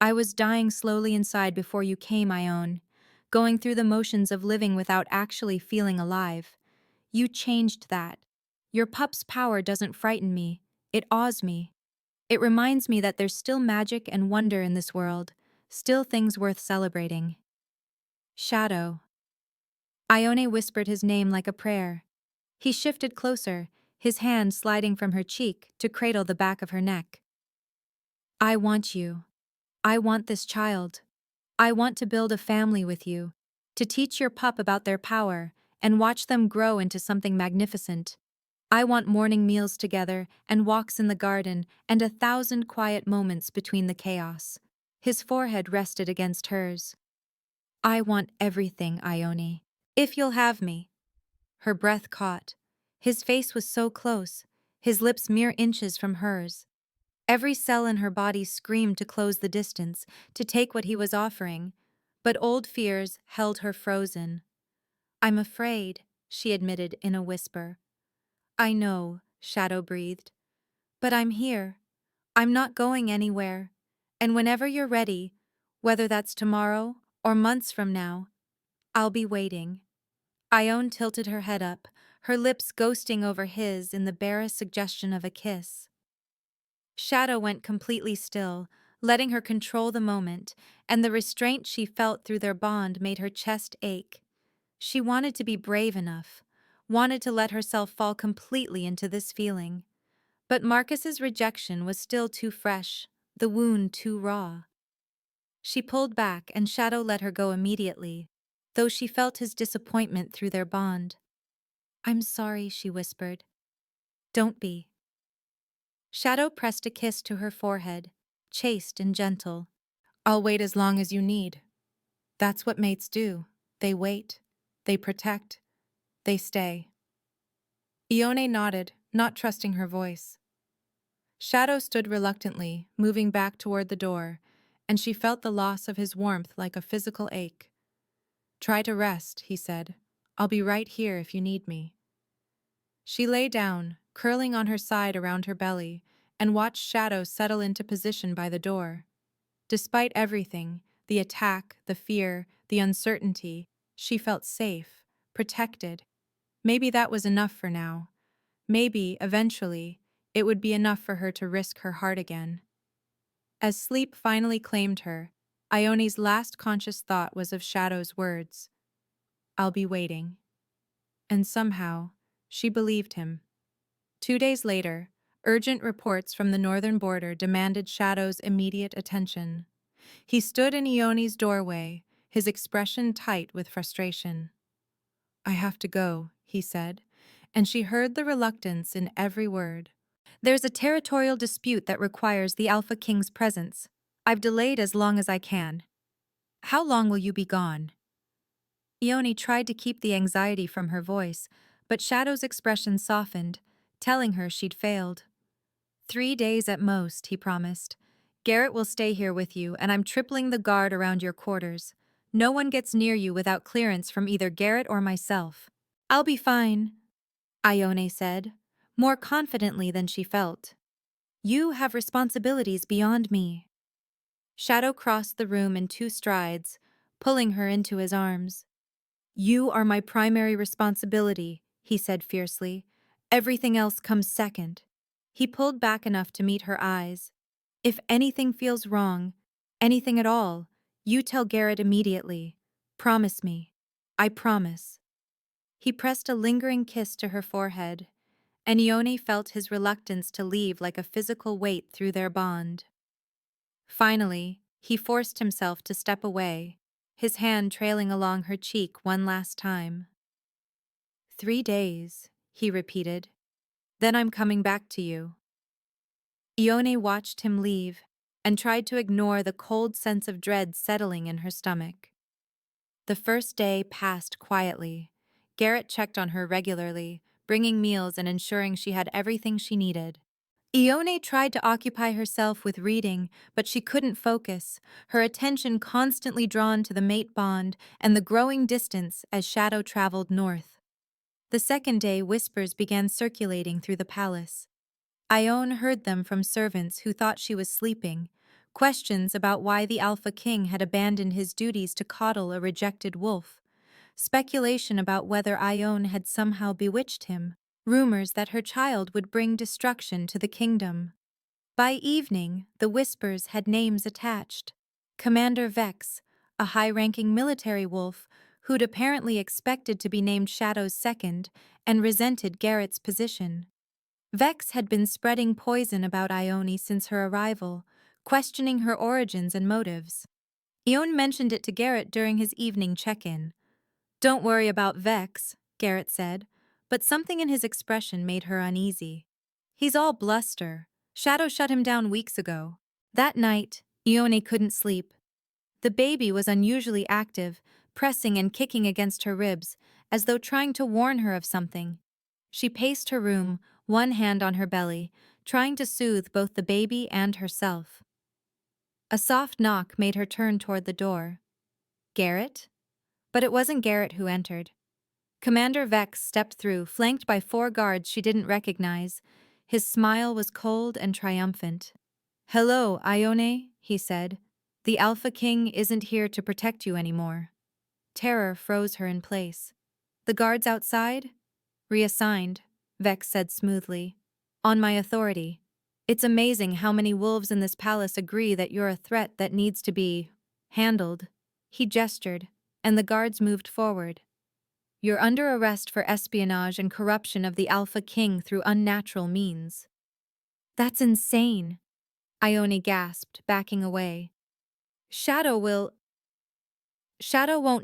I was dying slowly inside before you came, Ione, going through the motions of living without actually feeling alive. You changed that. Your pup's power doesn't frighten me, it awes me. It reminds me that there's still magic and wonder in this world, still things worth celebrating. Shadow. Ione whispered his name like a prayer. He shifted closer, his hand sliding from her cheek to cradle the back of her neck. I want you. I want this child. I want to build a family with you, to teach your pup about their power, and watch them grow into something magnificent. I want morning meals together, and walks in the garden, and 1,000 quiet moments between the chaos. His forehead rested against hers. I want everything, Ione. If you'll have me. Her breath caught. His face was so close, his lips mere inches from hers. Every cell in her body screamed to close the distance, to take what he was offering, but old fears held her frozen. I'm afraid, she admitted in a whisper. I know, Shadow breathed. But I'm here. I'm not going anywhere. And whenever you're ready, whether that's tomorrow or months from now, I'll be waiting. Ione tilted her head up, her lips ghosting over his in the barest suggestion of a kiss. Shadow went completely still, letting her control the moment, and the restraint she felt through their bond made her chest ache. She wanted to be brave enough, wanted to let herself fall completely into this feeling. But Marcus's rejection was still too fresh, the wound too raw. She pulled back and Shadow let her go immediately, though she felt his disappointment through their bond. I'm sorry, she whispered. Don't be. Shadow pressed a kiss to her forehead, chaste and gentle. I'll wait as long as you need. That's what mates do. They wait. They protect. They stay. Ione nodded, not trusting her voice. Shadow stood reluctantly, moving back toward the door, and she felt the loss of his warmth like a physical ache. Try to rest, he said. I'll be right here if you need me. She lay down, curling on her side around her belly, and watched Shadow settle into position by the door. Despite everything, the attack, the fear, the uncertainty, she felt safe, protected. Maybe that was enough for now. Maybe, eventually, it would be enough for her to risk her heart again. As sleep finally claimed her, Ione's last conscious thought was of Shadow's words. "I'll be waiting." And somehow, she believed him. 2 days later, urgent reports from the northern border demanded Shadow's immediate attention. He stood in Ione's doorway, his expression tight with frustration. "I have to go," he said, and she heard the reluctance in every word. "There's a territorial dispute that requires the Alpha King's presence. I've delayed as long as I can." "How long will you be gone?" Ione tried to keep the anxiety from her voice, but Shadow's expression softened, telling her she'd failed. 3 days at most, he promised. "Garrett will stay here with you, and I'm tripling the guard around your quarters. No one gets near you without clearance from either Garrett or myself." "I'll be fine," Ione said, more confidently than she felt. "You have responsibilities beyond me." Shadow crossed the room in 2 strides, pulling her into his arms. "You are my primary responsibility," he said fiercely. "Everything else comes second." He pulled back enough to meet her eyes. "If anything feels wrong, anything at all, you tell Garrett immediately. Promise me." "I promise." He pressed a lingering kiss to her forehead, and Ione felt his reluctance to leave like a physical weight through their bond. Finally, he forced himself to step away, his hand trailing along her cheek one last time. 3 days, he repeated. "Then I'm coming back to you." Ione watched him leave and tried to ignore the cold sense of dread settling in her stomach. The first day passed quietly. Garrett checked on her regularly, bringing meals and ensuring she had everything she needed. Ione tried to occupy herself with reading, but she couldn't focus, her attention constantly drawn to the mate bond and the growing distance as Shadow traveled north. The second day, whispers began circulating through the palace. Ione heard them from servants who thought she was sleeping, questions about why the Alpha King had abandoned his duties to coddle a rejected wolf, speculation about whether Ione had somehow bewitched him, rumors that her child would bring destruction to the kingdom. By evening, the whispers had names attached. Commander Vex, a high-ranking military wolf who'd apparently expected to be named Shadow's second and resented Garrett's position. Vex had been spreading poison about Ione since her arrival, questioning her origins and motives. Ione mentioned it to Garrett during his evening check-in. "Don't worry about Vex," Garrett said, but something in his expression made her uneasy. "He's all bluster. Shadow shut him down weeks ago." That night, Ione couldn't sleep. The baby was unusually active, pressing and kicking against her ribs, as though trying to warn her of something. She paced her room, one hand on her belly, trying to soothe both the baby and herself. A soft knock made her turn toward the door. "Garrett?" But it wasn't Garrett who entered. Commander Vex stepped through, flanked by 4 guards she didn't recognize. His smile was cold and triumphant. "Hello, Ione," he said. "The Alpha King isn't here to protect you anymore." Terror froze her in place. "The guards outside?" "Reassigned," Vex said smoothly. "On my authority. It's amazing how many wolves in this palace agree that you're a threat that needs to be handled." He gestured, and the guards moved forward. "You're under arrest for espionage and corruption of the Alpha King through unnatural means." "That's insane," Ione gasped, backing away. Shadow won't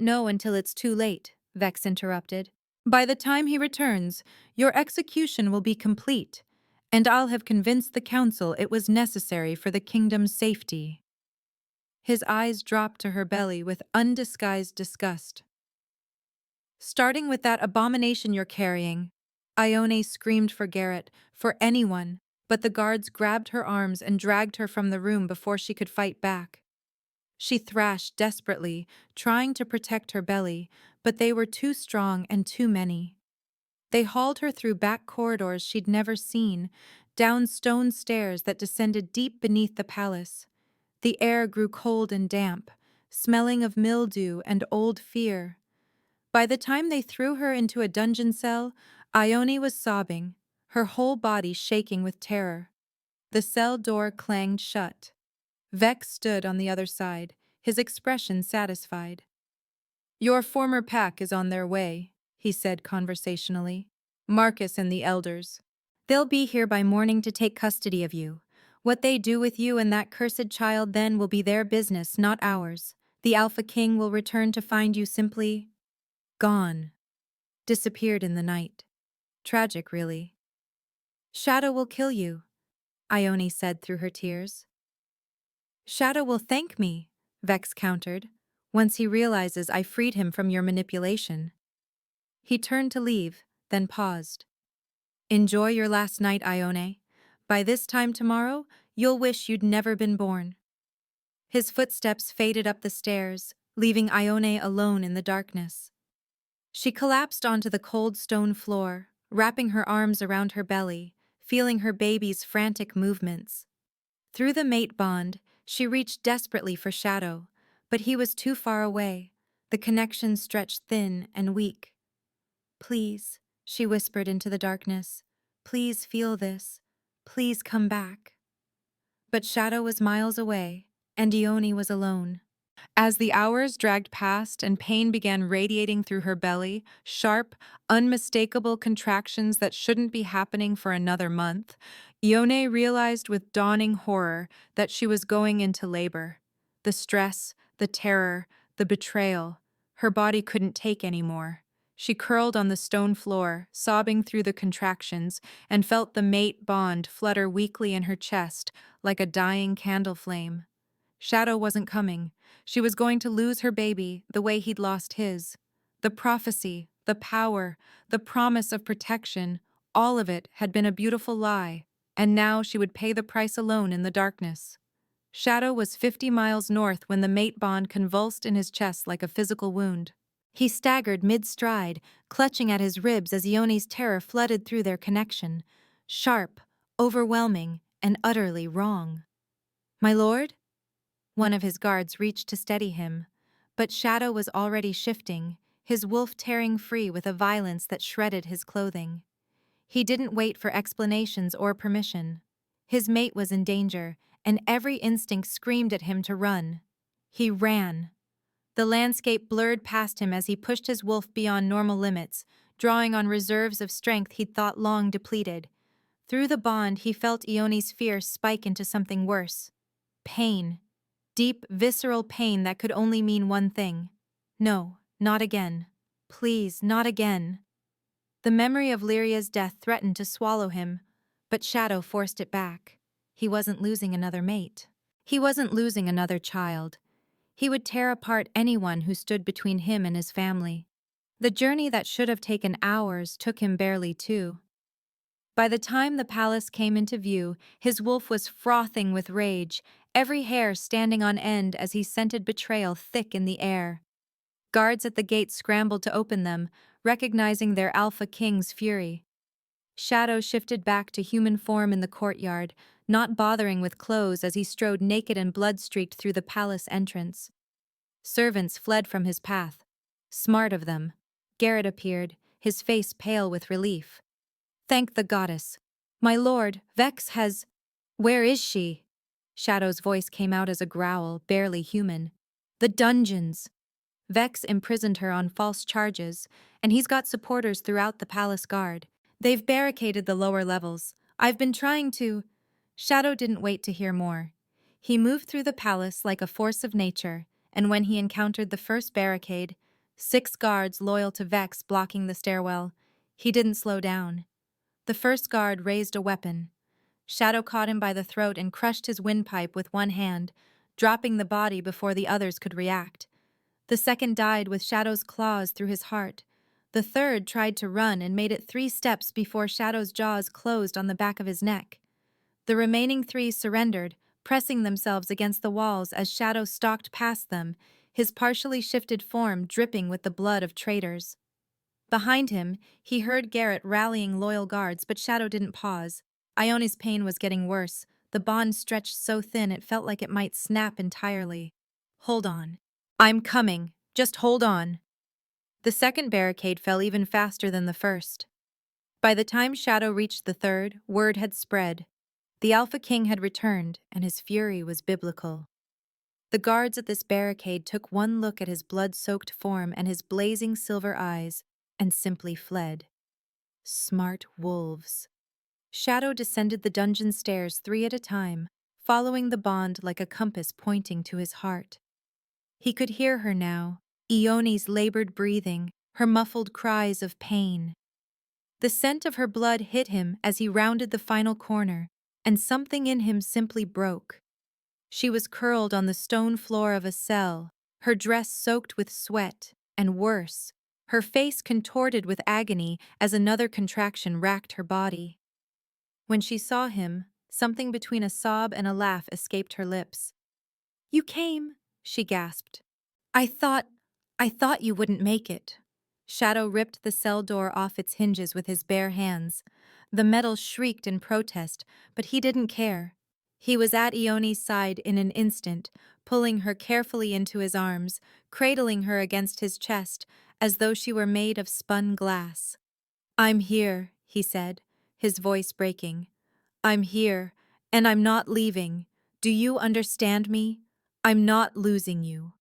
know until it's too late," Vex interrupted. "By the time he returns, your execution will be complete, and I'll have convinced the council it was necessary for the kingdom's safety." His eyes dropped to her belly with undisguised disgust. "Starting with that abomination you're carrying," Ione screamed for Garrett, for anyone, but the guards grabbed her arms and dragged her from the room before she could fight back. She thrashed desperately, trying to protect her belly, but they were too strong and too many. They hauled her through back corridors she'd never seen, down stone stairs that descended deep beneath the palace. The air grew cold and damp, smelling of mildew and old fear. By the time they threw her into a dungeon cell, Ione was sobbing, her whole body shaking with terror. The cell door clanged shut. Vex stood on the other side, his expression satisfied. "Your former pack is on their way," he said conversationally. "Marcus and the elders. They'll be here by morning to take custody of you. What they do with you and that cursed child then will be their business, not ours. The Alpha King will return to find you simply gone. Disappeared in the night. Tragic, really." "Shadow will kill you," Ione said through her tears. "Shadow will thank me," Vex countered, "once he realizes I freed him from your manipulation." He turned to leave, then paused. "Enjoy your last night, Ione. By this time tomorrow, you'll wish you'd never been born." His footsteps faded up the stairs, leaving Ione alone in the darkness. She collapsed onto the cold stone floor, wrapping her arms around her belly, feeling her baby's frantic movements. Through the mate bond, she reached desperately for Shadow, but he was too far away. The connection stretched thin and weak. "Please," she whispered into the darkness. "Please feel this. Please come back." But Shadow was miles away, and Ione was alone. As the hours dragged past and pain began radiating through her belly, sharp, unmistakable contractions that shouldn't be happening for another month, Ione realized with dawning horror that she was going into labor. The stress, the terror, the betrayal, her body couldn't take anymore. She curled on the stone floor, sobbing through the contractions, and felt the mate bond flutter weakly in her chest like a dying candle flame. Shadow wasn't coming. She was going to lose her baby the way he'd lost his. The prophecy, the power, the promise of protection, all of it had been a beautiful lie, and now she would pay the price alone in the darkness. Shadow was 50 miles north when the mate bond convulsed in his chest like a physical wound. He staggered mid-stride, clutching at his ribs as Ione's terror flooded through their connection. Sharp, overwhelming, and utterly wrong. "My lord?" One of his guards reached to steady him, but Shadow was already shifting, his wolf tearing free with a violence that shredded his clothing. He didn't wait for explanations or permission. His mate was in danger, and every instinct screamed at him to run. He ran. The landscape blurred past him as he pushed his wolf beyond normal limits, drawing on reserves of strength he'd thought long depleted. Through the bond, he felt Ione's fear spike into something worse. Pain. Deep, visceral pain that could only mean one thing. No, not again. Please, not again. The memory of Lyria's death threatened to swallow him, but Shadow forced it back. He wasn't losing another mate. He wasn't losing another child. He would tear apart anyone who stood between him and his family. The journey that should have taken hours took him barely 2. By the time the palace came into view, his wolf was frothing with rage, every hair standing on end as he scented betrayal thick in the air. Guards at the gate scrambled to open them, recognizing their Alpha King's fury. Shadow shifted back to human form in the courtyard, not bothering with clothes as he strode naked and blood-streaked through the palace entrance. Servants fled from his path. Smart of them. Garrett appeared, his face pale with relief. "Thank the goddess. My lord, Vex has—" "Where is she?" Shadow's voice came out as a growl, barely human. "The dungeons." Vex imprisoned her on false charges, and he's got supporters throughout the palace guard. They've barricaded the lower levels. I've been trying to— Shadow didn't wait to hear more. He moved through the palace like a force of nature, and when he encountered the first barricade, 6 guards loyal to Vex blocking the stairwell, he didn't slow down. The first guard raised a weapon. Shadow caught him by the throat and crushed his windpipe with one hand, dropping the body before the others could react. The second died with Shadow's claws through his heart. The third tried to run and made it 3 steps before Shadow's jaws closed on the back of his neck. The remaining 3 surrendered, pressing themselves against the walls as Shadow stalked past them, his partially shifted form dripping with the blood of traitors. Behind him, he heard Garrett rallying loyal guards, but Shadow didn't pause. Ione's pain was getting worse. The bond stretched so thin it felt like it might snap entirely. "Hold on. I'm coming. Just hold on." The second barricade fell even faster than the first. By the time Shadow reached the third, word had spread. The Alpha King had returned, and his fury was biblical. The guards at this barricade took one look at his blood-soaked form and his blazing silver eyes, and simply fled. Smart wolves. Shadow descended the dungeon stairs 3 at a time, following the bond like a compass pointing to his heart. He could hear her now, Ione's labored breathing, her muffled cries of pain. The scent of her blood hit him as he rounded the final corner, and something in him simply broke. She was curled on the stone floor of a cell, her dress soaked with sweat, and worse, her face contorted with agony as another contraction racked her body. When she saw him, something between a sob and a laugh escaped her lips. "You came," she gasped. I thought you wouldn't make it." Shadow ripped the cell door off its hinges with his bare hands. The metal shrieked in protest, but he didn't care. He was at Ione's side in an instant, pulling her carefully into his arms, cradling her against his chest, as though she were made of spun glass. "I'm here," he said, his voice breaking. "I'm here, and I'm not leaving. Do you understand me? I'm not losing you."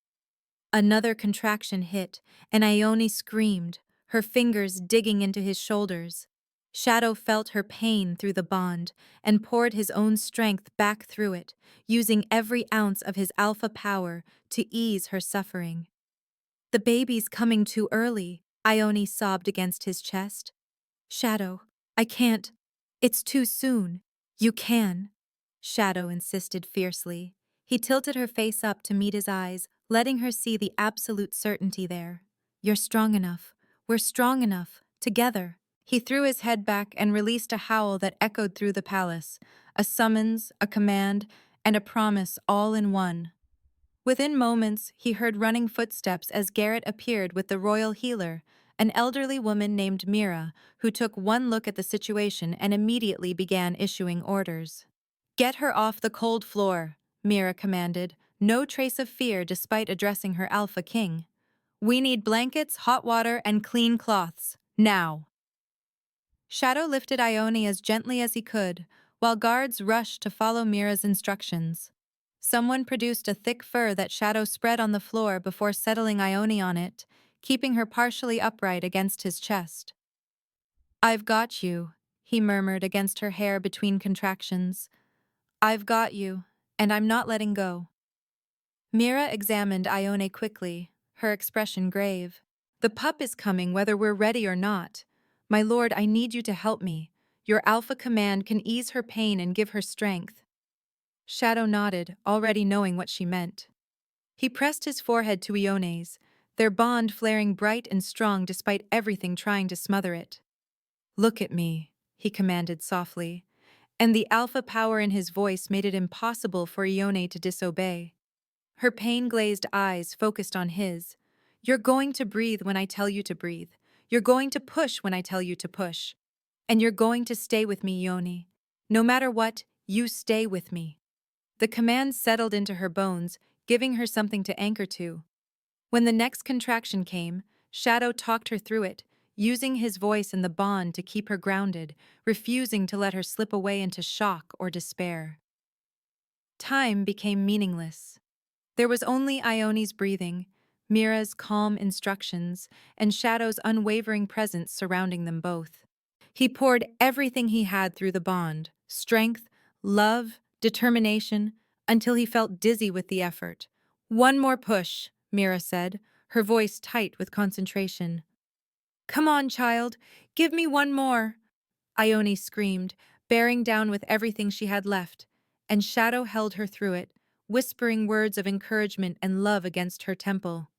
Another contraction hit, and Ione screamed, her fingers digging into his shoulders. Shadow felt her pain through the bond and poured his own strength back through it, using every ounce of his alpha power to ease her suffering. "The baby's coming too early," Ione sobbed against his chest. "Shadow, I can't. It's too soon. You can." Shadow insisted fiercely. He tilted her face up to meet his eyes, letting her see the absolute certainty there. "You're strong enough. We're strong enough. Together." He threw his head back and released a howl that echoed through the palace, a summons, a command, and a promise all in one. Within moments, he heard running footsteps as Garrett appeared with the royal healer, an elderly woman named Mira, who took one look at the situation and immediately began issuing orders. "Get her off the cold floor," Mira commanded, no trace of fear despite addressing her Alpha King. "We need blankets, hot water, and clean cloths. Now." Shadow lifted Ione as gently as he could, while guards rushed to follow Mira's instructions. Someone produced a thick fur that Shadow spread on the floor before settling Ione on it, keeping her partially upright against his chest. "I've got you," he murmured against her hair between contractions. "I've got you, and I'm not letting go." Mira examined Ione quickly, her expression grave. "The pup is coming whether we're ready or not. My lord, I need you to help me. Your alpha command can ease her pain and give her strength." Shadow nodded, already knowing what she meant. He pressed his forehead to Ione's, their bond flaring bright and strong despite everything trying to smother it. "Look at me," he commanded softly, and the alpha power in his voice made it impossible for Ione to disobey. Her pain-glazed eyes focused on his. "You're going to breathe when I tell you to breathe. You're going to push when I tell you to push. And you're going to stay with me, Ione. No matter what, you stay with me." The command settled into her bones, giving her something to anchor to. When the next contraction came, Shadow talked her through it, using his voice and the bond to keep her grounded, refusing to let her slip away into shock or despair. Time became meaningless. There was only Ione's breathing, Mira's calm instructions, and Shadow's unwavering presence surrounding them both. He poured everything he had through the bond, strength, love, determination, until he felt dizzy with the effort. "One more push," Mira said, her voice tight with concentration. "Come on, child, give me one more," Ione screamed, bearing down with everything she had left, and Shadow held her through it, whispering words of encouragement and love against her temple.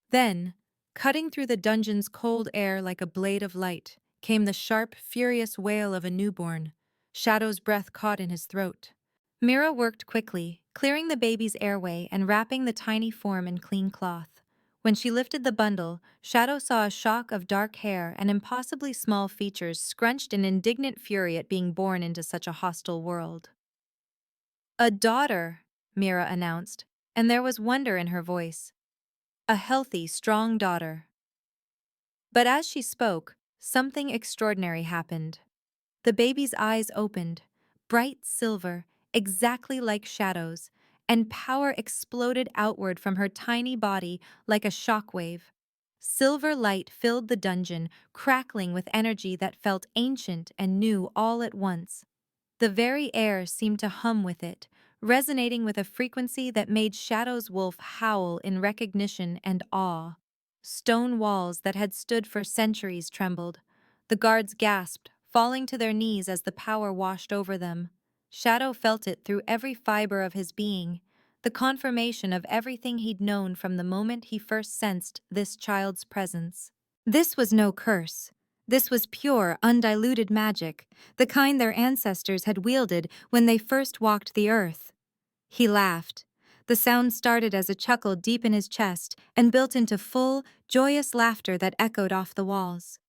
Then, cutting through the dungeon's cold air like a blade of light, came the sharp, furious wail of a newborn. Shadow's breath caught in his throat. Mira worked quickly, clearing the baby's airway and wrapping the tiny form in clean cloth. When she lifted the bundle, Shadow saw a shock of dark hair and impossibly small features scrunched in indignant fury at being born into such a hostile world. "A daughter," Mira announced, and there was wonder in her voice. "A healthy, strong daughter." But as she spoke, something extraordinary happened. The baby's eyes opened, bright silver, exactly like Shadow's, and power exploded outward from her tiny body like a shockwave. Silver light filled the dungeon, crackling with energy that felt ancient and new all at once. The very air seemed to hum with it, resonating with a frequency that made Shadow's wolf howl in recognition and awe. Stone walls that had stood for centuries trembled. The guards gasped, falling to their knees as the power washed over them. Shadow felt it through every fiber of his being, the confirmation of everything he'd known from the moment he first sensed this child's presence. This was no curse. This was pure, undiluted magic, the kind their ancestors had wielded when they first walked the earth. He laughed. The sound started as a chuckle deep in his chest and built into full, joyous laughter that echoed off the walls.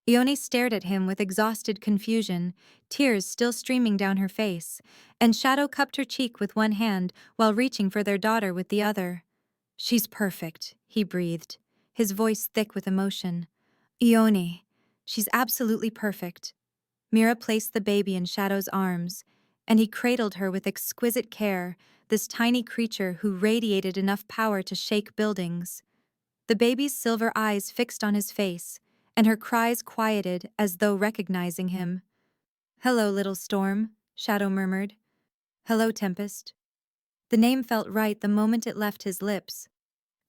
Ione stared at him with exhausted confusion, tears still streaming down her face, and Shadow cupped her cheek with one hand while reaching for their daughter with the other. "She's perfect," he breathed, his voice thick with emotion. "Ione, she's absolutely perfect." Mira placed the baby in Shadow's arms, and he cradled her with exquisite care, this tiny creature who radiated enough power to shake buildings. The baby's silver eyes fixed on his face, and her cries quieted as though recognizing him. "Hello, little storm," Shadow murmured. "Hello, Tempest." The name felt right the moment it left his lips.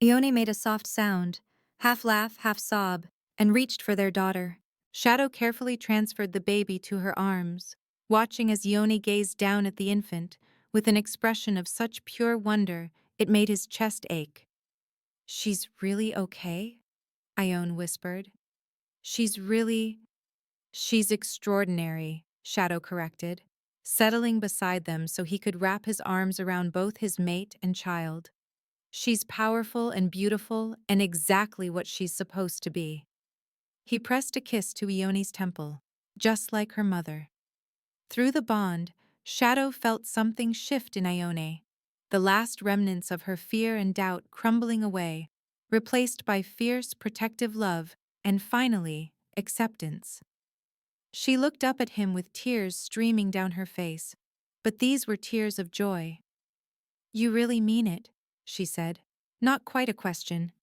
Ione made a soft sound, half laugh, half sob, and reached for their daughter. Shadow carefully transferred the baby to her arms, watching as Ione gazed down at the infant, with an expression of such pure wonder it made his chest ache. "She's really okay?" Ione whispered. She's extraordinary," Shadow corrected, settling beside them so he could wrap his arms around both his mate and child. "She's powerful and beautiful and exactly what she's supposed to be." He pressed a kiss to Ione's temple, just like her mother. Through the bond, Shadow felt something shift in Ione, the last remnants of her fear and doubt crumbling away, replaced by fierce, protective love and finally, acceptance. She looked up at him with tears streaming down her face, but these were tears of joy. "You really mean it," she said. "Not quite a question.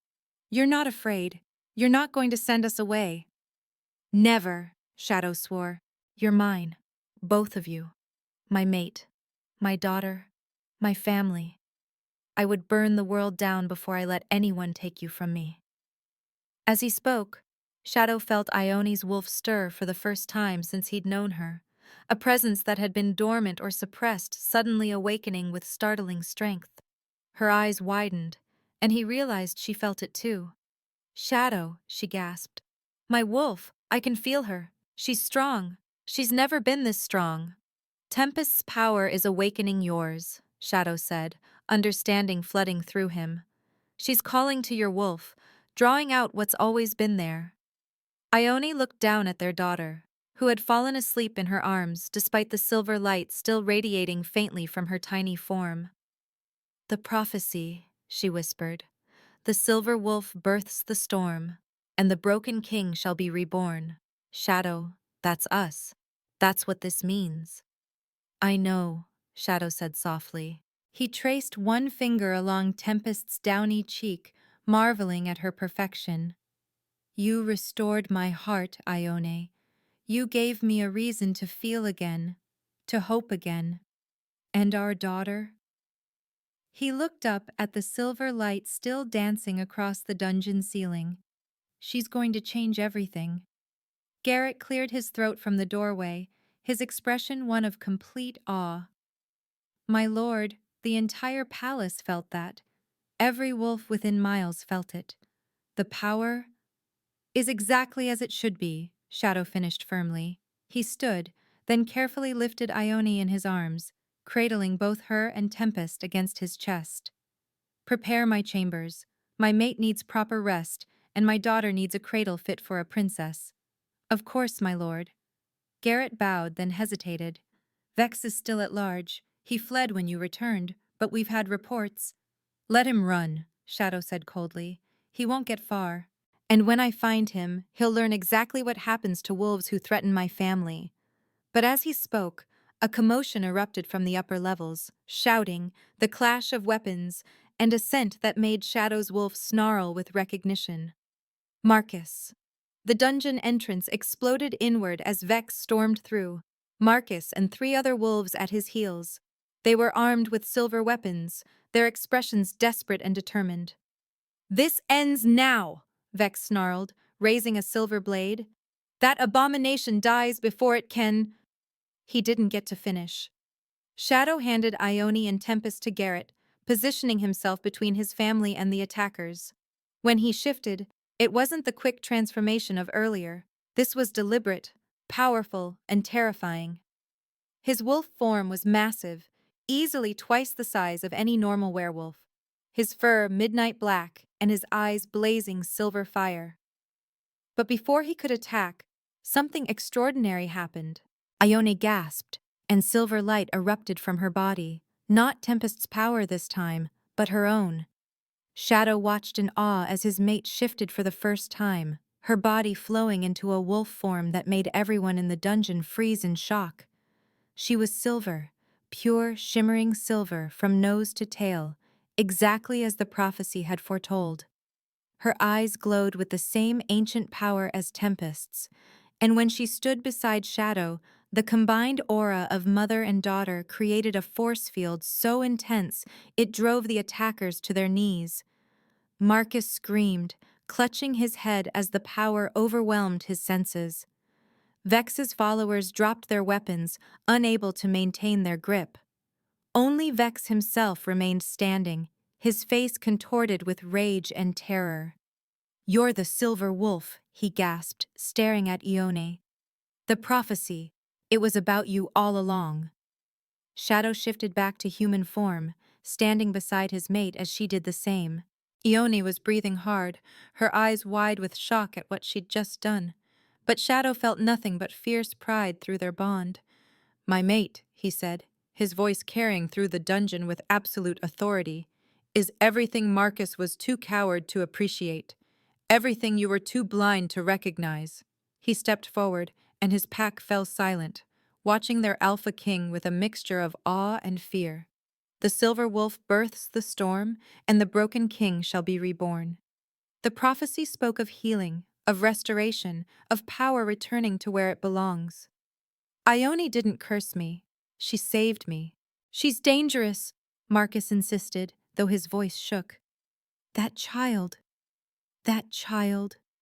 You're not afraid. You're not going to send us away." "Never," Shadow swore. "You're mine. Both of you. My mate. My daughter. My family. I would burn the world down before I let anyone take you from me." As he spoke, Shadow felt Ione's wolf stir for the first time since he'd known her, a presence that had been dormant or suppressed suddenly awakening with startling strength. Her eyes widened, and he realized she felt it too. "Shadow," she gasped. "My wolf, I can feel her. She's strong. She's never been this strong." "Tempest's power is awakening yours," Shadow said, understanding flooding through him. "She's calling to your wolf, drawing out what's always been there." Ione looked down at their daughter, who had fallen asleep in her arms despite the silver light still radiating faintly from her tiny form. "The prophecy," she whispered. "The silver wolf births the storm, and the broken king shall be reborn. Shadow, that's us. That's what this means." "I know," Shadow said softly. He traced one finger along Tempest's downy cheek, marveling at her perfection. "You restored my heart, Ione. You gave me a reason to feel again, to hope again. And our daughter?" He looked up at the silver light still dancing across the dungeon ceiling. "She's going to change everything." Garrett cleared his throat from the doorway, his expression one of complete awe. "My lord, the entire palace felt that. Every wolf within miles felt it. The power is exactly as it should be," Shadow finished firmly. He stood, then carefully lifted Ione in his arms, cradling both her and Tempest against his chest. "Prepare my chambers. My mate needs proper rest, and my daughter needs a cradle fit for a princess." "Of course, my lord." Garrett bowed, then hesitated. "Vex is still at large. He fled when you returned, but we've had reports." "Let him run," Shadow said coldly. "He won't get far. And when I find him, he'll learn exactly what happens to wolves who threaten my family." But as he spoke, a commotion erupted from the upper levels, shouting, the clash of weapons, and a scent that made Shadow's wolf snarl with recognition. Marcus. The dungeon entrance exploded inward as Vex stormed through, Marcus and 3 other wolves at his heels. They were armed with silver weapons, their expressions desperate and determined. "This ends now," Vex snarled, raising a silver blade. "That abomination dies before it can—" He didn't get to finish. Shadow handed Ione and Tempest to Garrett, positioning himself between his family and the attackers. When he shifted, it wasn't the quick transformation of earlier. This was deliberate, powerful, and terrifying. His wolf form was massive, easily twice the size of any normal werewolf. His fur midnight black and his eyes blazing silver fire. But before he could attack, something extraordinary happened. Ione gasped, and silver light erupted from her body, not Tempest's power this time, but her own. Shadow watched in awe as his mate shifted for the first time, her body flowing into a wolf form that made everyone in the dungeon freeze in shock. She was silver, pure, shimmering silver from nose to tail, exactly as the prophecy had foretold. Her eyes glowed with the same ancient power as Tempest's, and when she stood beside Shadow, the combined aura of mother and daughter created a force field so intense it drove the attackers to their knees. Marcus screamed, clutching his head as the power overwhelmed his senses. Vex's followers dropped their weapons, unable to maintain their grip. Only Vex himself remained standing, his face contorted with rage and terror. "You're the Silver Wolf," he gasped, staring at Ione. "The prophecy. It was about you all along." Shadow shifted back to human form, standing beside his mate as she did the same. Ione was breathing hard, her eyes wide with shock at what she'd just done. But Shadow felt nothing but fierce pride through their bond. "My mate," he said, his voice carrying through the dungeon with absolute authority, "is everything Marcus was too coward to appreciate. Everything you were too blind to recognize." He stepped forward, and his pack fell silent, watching their alpha king with a mixture of awe and fear. "The silver wolf births the storm, and the broken king shall be reborn." The prophecy spoke of healing, of restoration, of power returning to where it belongs. "Ione didn't curse me. She saved me." "She's dangerous," Marcus insisted, though his voice shook. "That child,"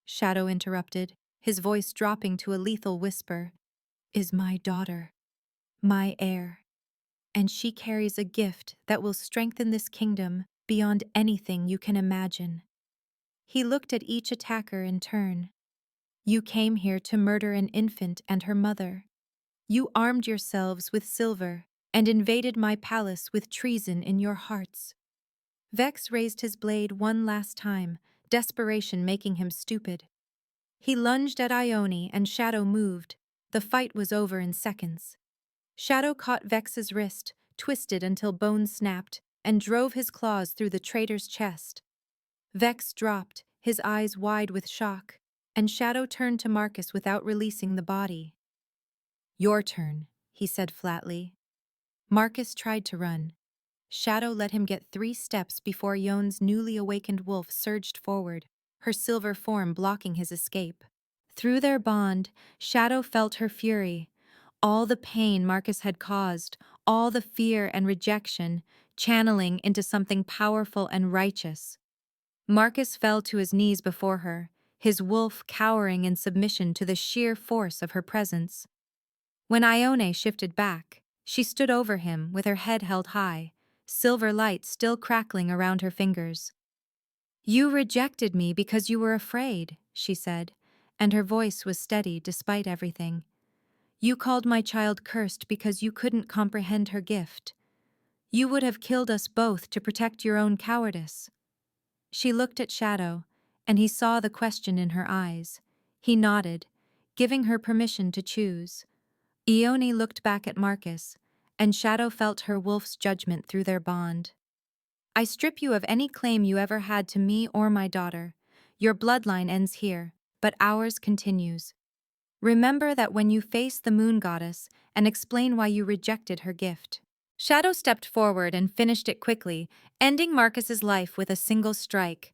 Shadow interrupted, his voice dropping to a lethal whisper, "is my daughter, my heir. And she carries a gift that will strengthen this kingdom beyond anything you can imagine." He looked at each attacker in turn. "You came here to murder an infant and her mother. You armed yourselves with silver and invaded my palace with treason in your hearts." Vex raised his blade one last time, desperation making him stupid. He lunged at Ione and Shadow moved. The fight was over in seconds. Shadow caught Vex's wrist, twisted until bones snapped, and drove his claws through the traitor's chest. Vex dropped, his eyes wide with shock, and Shadow turned to Marcus without releasing the body. "Your turn," he said flatly. Marcus tried to run. Shadow let him get 3 steps before Yon's newly awakened wolf surged forward, her silver form blocking his escape. Through their bond, Shadow felt her fury, all the pain Marcus had caused, all the fear and rejection, channeling into something powerful and righteous. Marcus fell to his knees before her, his wolf cowering in submission to the sheer force of her presence. When Ione shifted back, she stood over him with her head held high, silver light still crackling around her fingers. "You rejected me because you were afraid," she said, and her voice was steady despite everything. "You called my child cursed because you couldn't comprehend her gift. You would have killed us both to protect your own cowardice." She looked at Shadow, and he saw the question in her eyes. He nodded, giving her permission to choose. Ione looked back at Marcus, and Shadow felt her wolf's judgment through their bond. "I strip you of any claim you ever had to me or my daughter. Your bloodline ends here, but ours continues. Remember that when you face the moon goddess and explain why you rejected her gift. Shadow stepped forward and finished it quickly, ending Marcus's life with a single strike.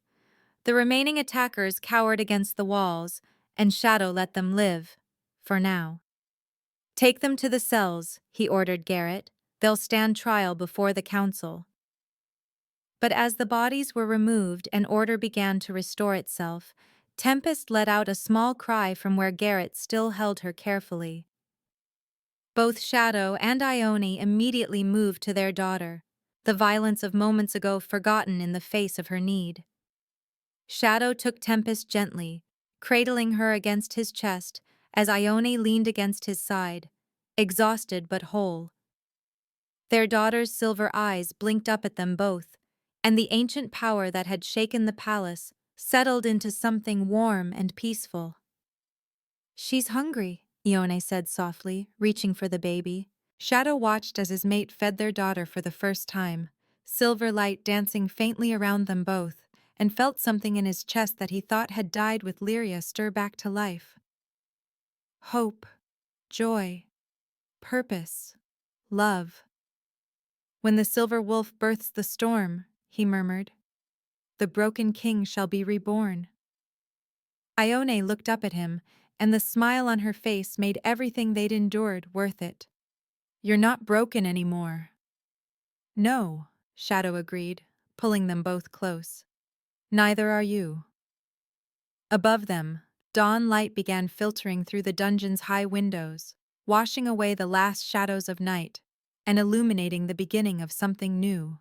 The remaining attackers cowered against the walls, and Shadow let them live. For now. Take them to the cells, he ordered Garrett. They'll stand trial before the council. But as the bodies were removed and order began to restore itself, Tempest let out a small cry from where Garrett still held her carefully. Both Shadow and Ione immediately moved to their daughter, the violence of moments ago forgotten in the face of her need. Shadow took Tempest gently, cradling her against his chest as Ione leaned against his side, exhausted but whole. Their daughter's silver eyes blinked up at them both, and the ancient power that had shaken the palace settled into something warm and peaceful. "She's hungry," Ione said softly, reaching for the baby. Shadow watched as his mate fed their daughter for the first time, silver light dancing faintly around them both, and felt something in his chest that he thought had died with Lyria stir back to life. Hope, joy, purpose, love. "When the silver wolf births the storm," he murmured, "the broken king shall be reborn." Ione looked up at him, and the smile on her face made everything they'd endured worth it. "You're not broken anymore." "No," Shadow agreed, pulling them both close. "Neither are you." Above them, dawn light began filtering through the dungeon's high windows, washing away the last shadows of night and illuminating the beginning of something new.